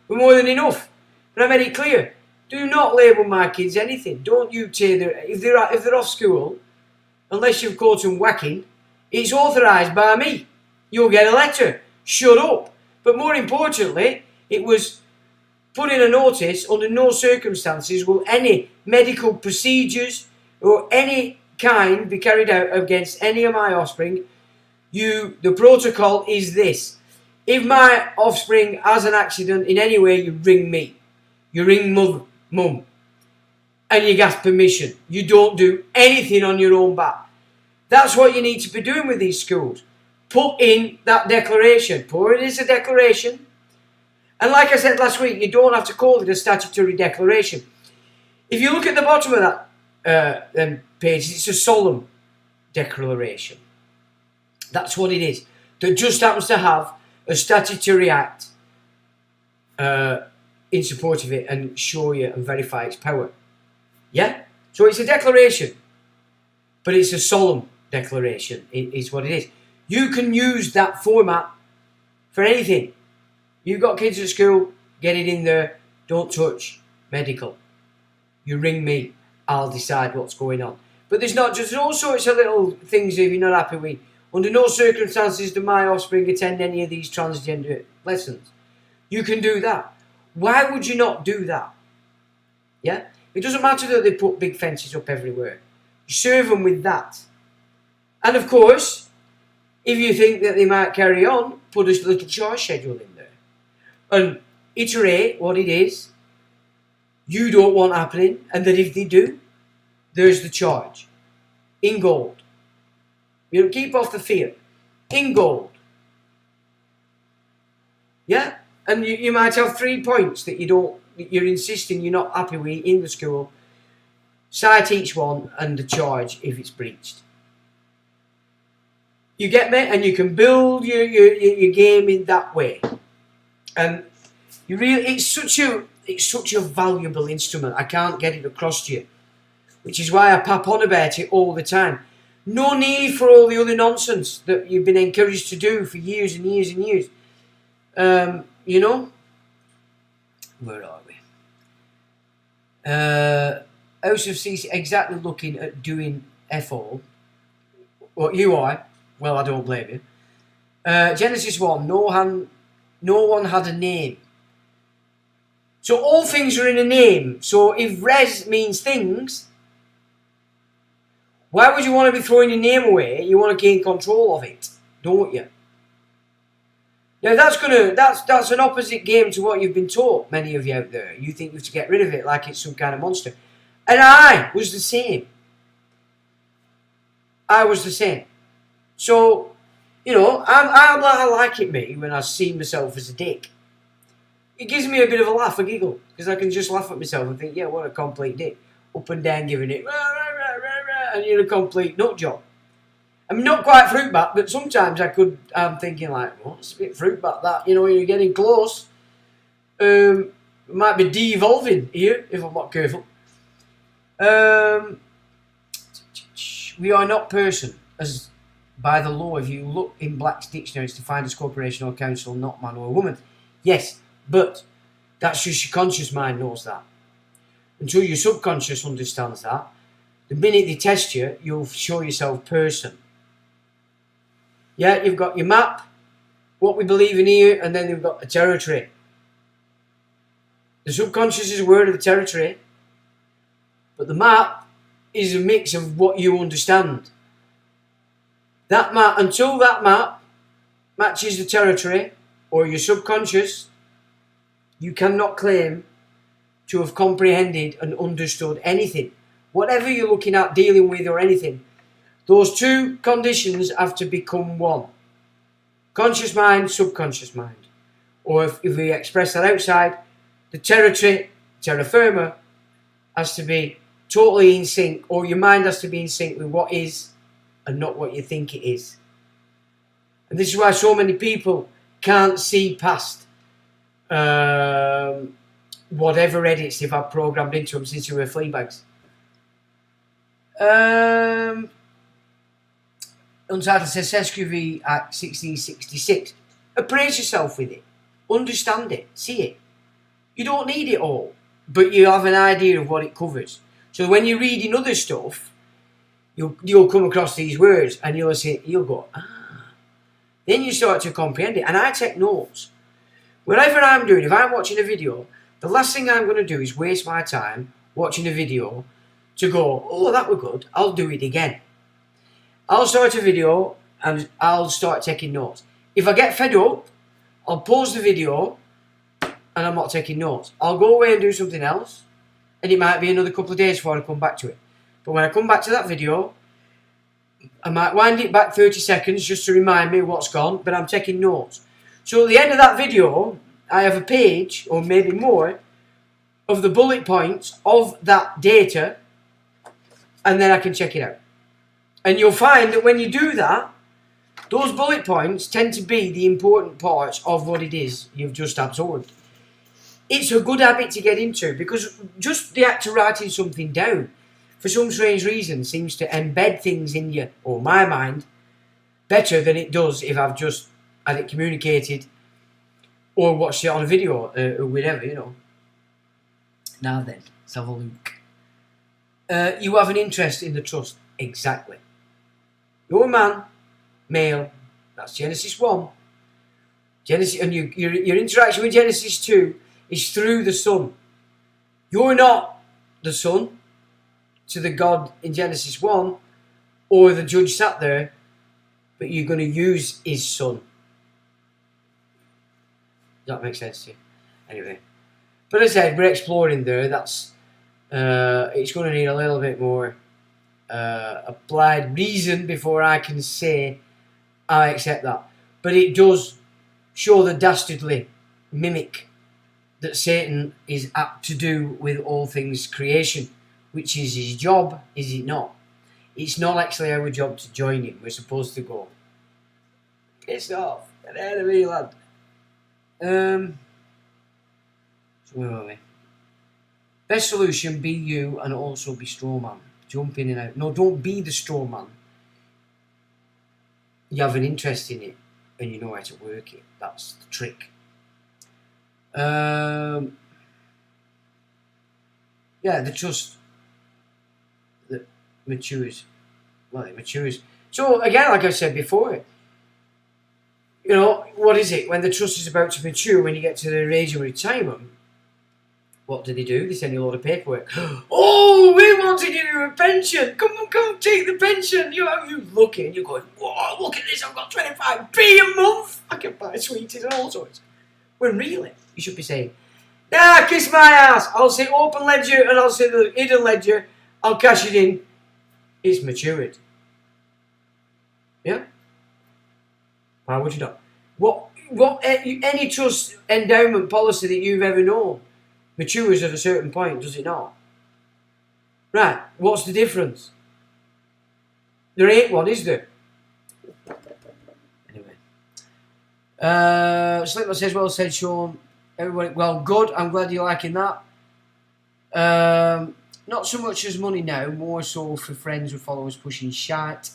[SPEAKER 1] were more than enough. But I made it clear: do not label my kids anything. Don't you tailor if they're off school, unless you've caught them whacking. It's authorised by me. You'll get a letter. Shut up. But more importantly, it was put in a notice: under no circumstances will any medical procedures or any kind be carried out against any of my offspring. The protocol is this: if my offspring has an accident in any way, you ring me. You ring mum. And you ask permission. You don't do anything on your own back. That's what you need to be doing with these schools. Put in that declaration. Put it as a declaration. And like I said last week, you don't have to call it a statutory declaration. If you look at the bottom of that page, it's a solemn declaration. That's what it is. That just happens to have a statutory act in support of it and show you and verify its power. Yeah? So it's a declaration. But it's a solemn declaration, is what it is. You can use that format for anything. You've got kids at school, get it in there. Don't touch medical. You ring me, I'll decide what's going on. But there's all sorts of little things if you're not happy with. Under no circumstances do my offspring attend any of these transgender lessons. You can do that. Why would you not do that? Yeah? It doesn't matter that they put big fences up everywhere. You serve them with that. And of course, if you think that they might carry on, put a little charge schedule in there. And iterate what it is you don't want happening, and that if they do, there's the charge. In gold. You know, keep off the fear. In gold. Yeah? And you might have 3 points that you're insisting you're not happy with in the school. Cite each one and the charge if it's breached. You get me? And you can build your game in that way. And it's such a valuable instrument. I can't get it across to you. Which is why I pap on about it all the time. No need for all the other nonsense that you've been encouraged to do for years and years and years. You know? Where are we? House of CC exactly looking at doing F-all. What you are? Well, I don't blame you. Genesis 1. No one had a name. So all things are in a name. So if res means things, why would you want to be throwing your name away? You want to gain control of it. don't you? Now that's an opposite game to what you've been taught, many of you out there. You think you have to get rid of it like it's some kind of monster. And I was the same. I was the same. So, you know, I like it, me, when I see myself as a dick. It gives me a bit of a laugh, a giggle, because I can just laugh at myself and think, yeah, what a complete dick. Up and down giving it, rah, rah, rah, rah, rah, and you're a complete nut job. I'm not quite fruit bat, but sometimes I'm thinking like, well, it's a bit fruit bat that, you know, you're getting close. Might be de-evolving here, if I'm not careful. We are not person, as by the law, if you look in Black's dictionaries to find as corporation or council, not man or woman. Yes, but that's just your conscious mind knows that. Until your subconscious understands that, the minute they test you, you'll show yourself person. Yeah, you've got your map, what we believe in here, and then you've got the territory. The subconscious is aware of the territory, but the map is a mix of what you understand. That map, until that map matches the territory or your subconscious, you cannot claim to have comprehended and understood anything. Whatever you're looking at, dealing with, or anything, those two conditions have to become one. Conscious mind, subconscious mind. Or if we express that outside, the territory, terra firma, has to be totally in sync, or your mind has to be in sync with what is and not what you think it is. And this is why so many people can't see past whatever edits they've had programmed into them since they were flea bags. Untitled says SQV Act 1666. Appraise yourself with it. Understand it. See it. You don't need it all, but you have an idea of what it covers. So when you're reading other stuff, you'll come across these words and you'll go, ah. Then you start to comprehend it. And I take notes. Whatever I'm doing, if I'm watching a video, the last thing I'm going to do is waste my time watching a video to go, oh, that were good, I'll do it again. I'll start a video and I'll start taking notes. If I get fed up, I'll pause the video and I'm not taking notes. I'll go away and do something else, and it might be another couple of days before I come back to it. But when I come back to that video, I might wind it back 30 seconds just to remind me what's gone, but I'm taking notes. So at the end of that video, I have a page, or maybe more, of the bullet points of that data, and then I can check it out. And you'll find that when you do that, those bullet points tend to be the important parts of what it is you've just absorbed. It's a good habit to get into, because just the act of writing something down, for some strange reason, seems to embed things in you, or my mind, better than it does if I've just had it communicated or watched it on a video or whatever, you know. Now then, let's have a look. You have an interest in the trust. Exactly. You're a man, male, that's Genesis 1. Genesis, and your interaction with Genesis 2 is through the Son. You're not the Son to the God in Genesis 1, or the judge sat there, but you're going to use his Son. Does that make sense to you? Anyway. But as I said, we're exploring there. That's it's going to need a little bit more applied reason before I can say I accept that. But it does show the dastardly mimic that Satan is apt to do with all things creation, which is his job, is it not? It's not actually our job to join him. We're supposed to go, piss off, get out of me, lad. So where are we? Best solution, be you and also be straw man. Jump in and out. No, don't be the straw man. You have an interest in it and you know how to work it. That's the trick. Yeah, the trust that matures. Well, it matures. So again, like I said before, you know, what is it? When the trust is about to mature, when you get to the age of retirement, What do? They send you a lot of paperwork. Oh, we want to give you a pension. Come on, take the pension. You lucky, and you're going, whoa, look at this, I've got 25p a month. I can buy sweeties and all sorts. When really, you should be saying, nah, kiss my ass. I'll say open ledger and I'll say the hidden ledger. I'll cash it in. It's matured. Yeah? Why would you not? What any trust endowment policy that you've ever known matures at a certain point, does it not? Right, what's the difference? There ain't one, is there? Anyway. Slipper says, well said, Sean. Everybody, well, good. I'm glad you're liking that. Not so much as money now, more so for friends or followers pushing shite.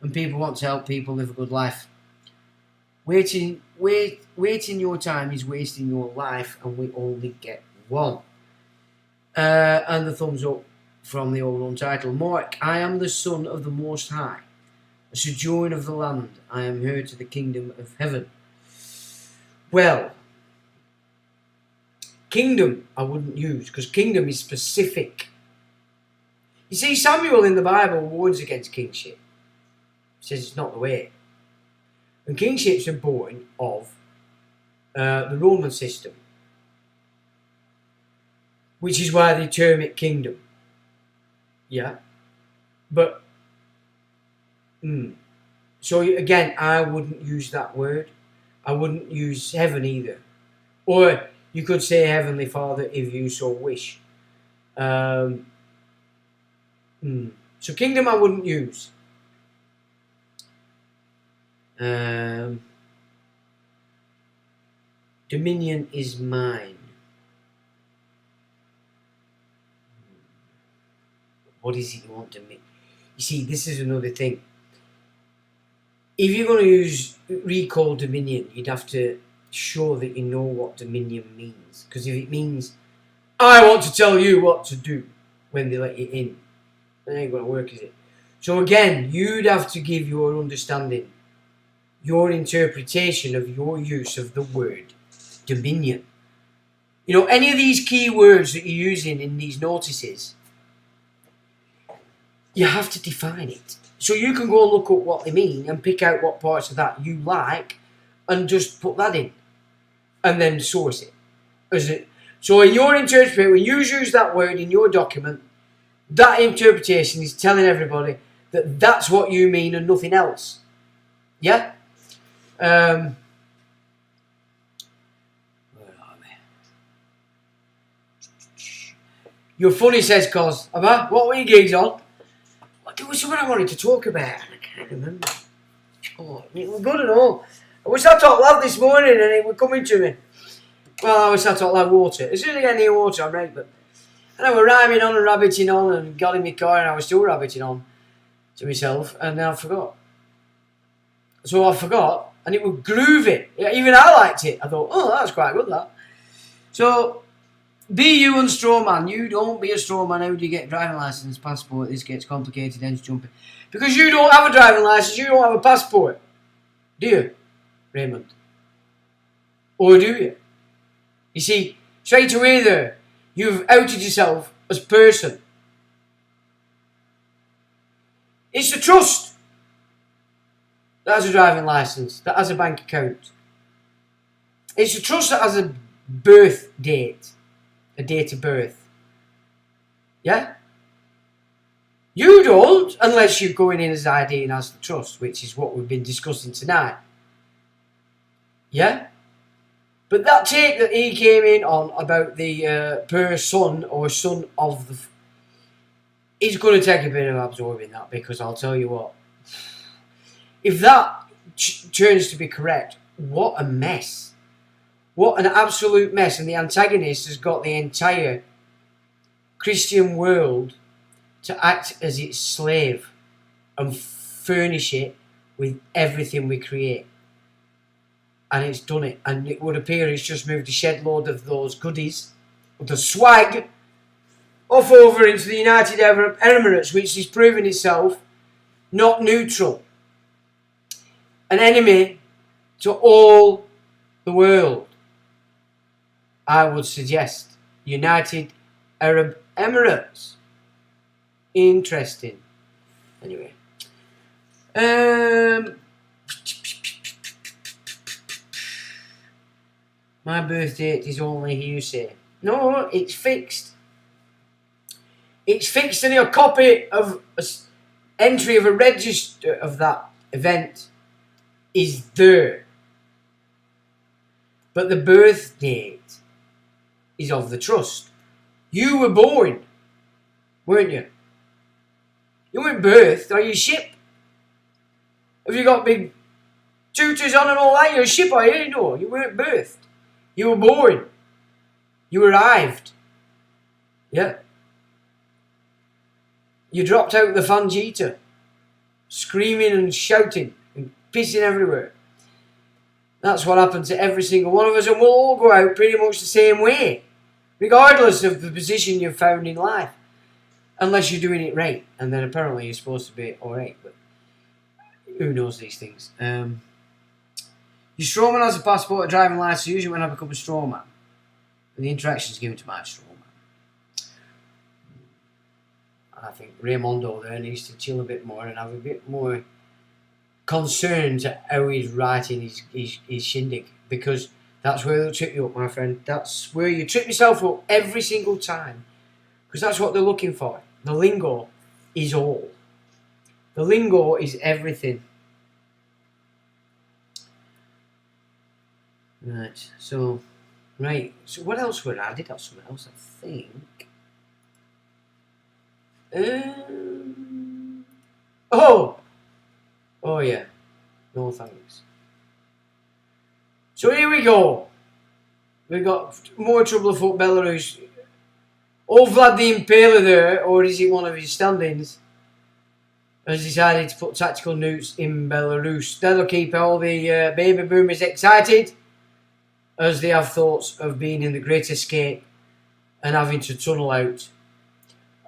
[SPEAKER 1] And people want to help people live a good life. Waiting your time is wasting your life, and we only get one. And the thumbs up from the old untitled. Mark, I am the son of the Most High, a sojourner of the land. I am heir to the kingdom of heaven. Well, kingdom I wouldn't use, because kingdom is specific. You see, Samuel in the Bible warns against kingship. He says it's not the way. And kingships are born of the Roman system, which is why they term it kingdom. Yeah. But, so again, I wouldn't use that word. I wouldn't use heaven either. Or you could say Heavenly Father if you so wish. So kingdom I wouldn't use. Dominion is mine. What is it you want to make? You see, this is another thing. If you're going to recall dominion, you'd have to show that you know what dominion means. Because if it means, I want to tell you what to do when they let you in, that ain't going to work, is it? So again, you'd have to give your understanding, your interpretation of your use of the word dominion. You know, any of these key words that you're using in these notices, you have to define it. So you can go look up what they mean and pick out what parts of that you like and just put that in and then source it. So in your interpretation, when you use that word in your document, that interpretation is telling everybody that that's what you mean and nothing else. Yeah? Where are we? You're funny, says Cos. What were your gigs on? There was something I wanted to talk about. I can't remember. Oh, it was good and all. I was sat out loud this morning and it was coming to me. Well, I was sat out loud water. As soon as I get near water, I'm right. But and I was rhyming on and rabbiting on and got in my car and I was still rabbiting on to myself and then I forgot. So I forgot and it was groovy. Even I liked it. I thought, oh, that's quite good, that. So, be you and straw man. You don't be a straw man. How do you get a driving license, passport? This gets complicated, ends jumping. Because you don't have a driving license, you don't have a passport. Do you, Raymond? Or do you? You see, straight away there, you've outed yourself as a person. It's the trust that has a driving license, that has a bank account. It's the trust that has a birth date. A date of birth. Yeah? You don't, unless you're going in as ID and as the trust, which is what we've been discussing tonight. Yeah? But that take that he came in on about the per son or son of the... He's going to take a bit of absorbing that, because I'll tell you what. If that turns to be correct, what a mess. What an absolute mess. And the antagonist has got the entire Christian world to act as its slave and furnish it with everything we create. And it's done it. And it would appear it's just moved a shed load of those goodies, the swag, off over into the United Arab Emirates, which is proving itself not neutral. An enemy to all the world, I would suggest. United Arab Emirates. Interesting. Anyway. My birth date is only hearsay. No, it's fixed. It's fixed, and a copy of entry of a register of that event is there. But the birth date is of the trust. You were born, weren't you? You weren't birthed. Are you a ship? Have you got big tutors on and all that? You're a ship, are you? No, you weren't birthed. You were born. You arrived. Yeah. You dropped out the Fangita, screaming and shouting and pissing everywhere. That's what happened to every single one of us, and we'll all go out pretty much the same way, regardless of the position you've found in life. Unless you're doing it right, and then apparently you're supposed to be alright, but who knows these things. Your strawman has a passport, a driving license, usually when I become a strawman. And the interaction is given to my strawman. I think Raymondo there needs to chill a bit more and have a bit more concern to how he's writing his shindig, because that's where they'll trip you up, my friend. That's where you trip yourself up every single time, because that's what they're looking for. The lingo is all. The lingo is everything. Right, so what else were I did have something else, I think. Oh yeah, no thanks. So here we go. We got more trouble afoot, Belarus. Old Vlad the Impaler there, or is it one of his stand-ins, has decided to put tactical nukes in Belarus. That'll keep all the baby boomers excited, as they have thoughts of being in the Great Escape and having to tunnel out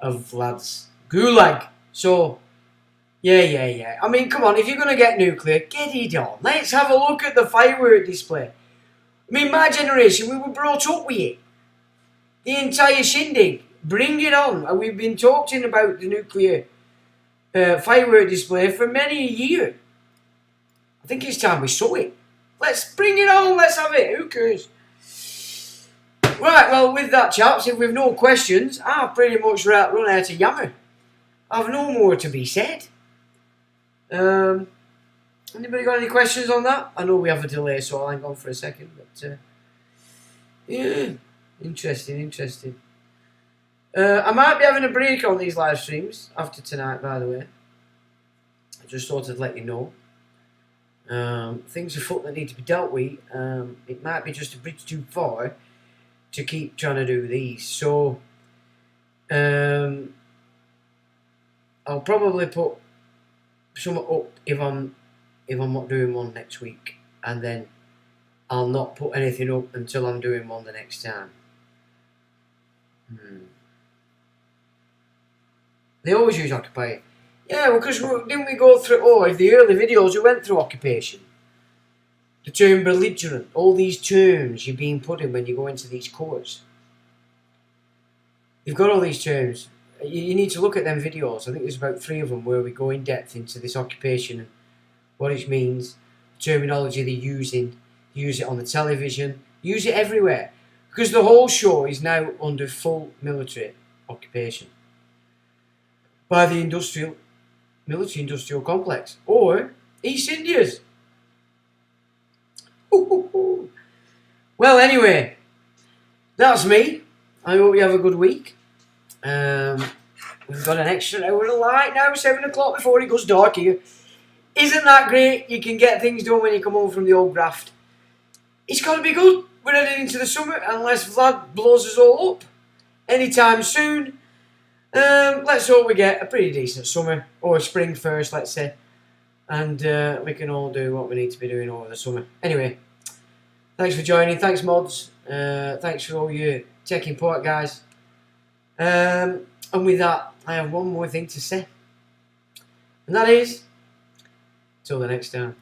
[SPEAKER 1] of Vlad's gulag. So, yeah. I mean, come on, if you're going to get nuclear, get it on. Let's have a look at the firework display. I mean, my generation, we were brought up with it. The entire shindig. Bring it on. And we've been talking about the nuclear firework display for many a year. I think it's time we saw it. Let's bring it on. Let's have it. Who cares? Right, well, with that, chaps, if we've no questions, I've pretty much run out of yammer. I've no more to be said. Anybody got any questions on that? I know we have a delay, so I'll hang on for a second. But yeah, interesting. I might be having a break on these live streams after tonight, by the way. I just thought I'd let you know. Things afoot that need to be dealt with. It might be just a bridge too far to keep trying to do these. So I'll probably put some up if I'm not doing one next week, and then I'll not put anything up until I'm doing one the next time. They always use occupy. Yeah, because didn't we go through, if the early videos we went through occupation. The term belligerent, all these terms you're being put in when you go into these courts. You've got all these terms. You need to look at them videos. I think there's about 3 of them where we go in depth into this occupation and what it means, the terminology they're using, use it on the television, use it everywhere. Because the whole show is now under full military occupation by the military-industrial complex, or East India's. Well, anyway, that's me. I hope you have a good week. We've got an extra hour of light now, 7 o'clock before it goes dark here. Isn't that great? You can get things done when you come home from the old graft. It's got to be good. We're heading into the summer, unless Vlad blows us all up anytime soon. Let's hope we get a pretty decent summer, or spring first, let's say. And we can all do what we need to be doing over the summer. Anyway, thanks for joining. Thanks, mods. Thanks for all your taking part, guys. And with that, I have one more thing to say. And that is, till the next time.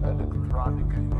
[SPEAKER 4] electronic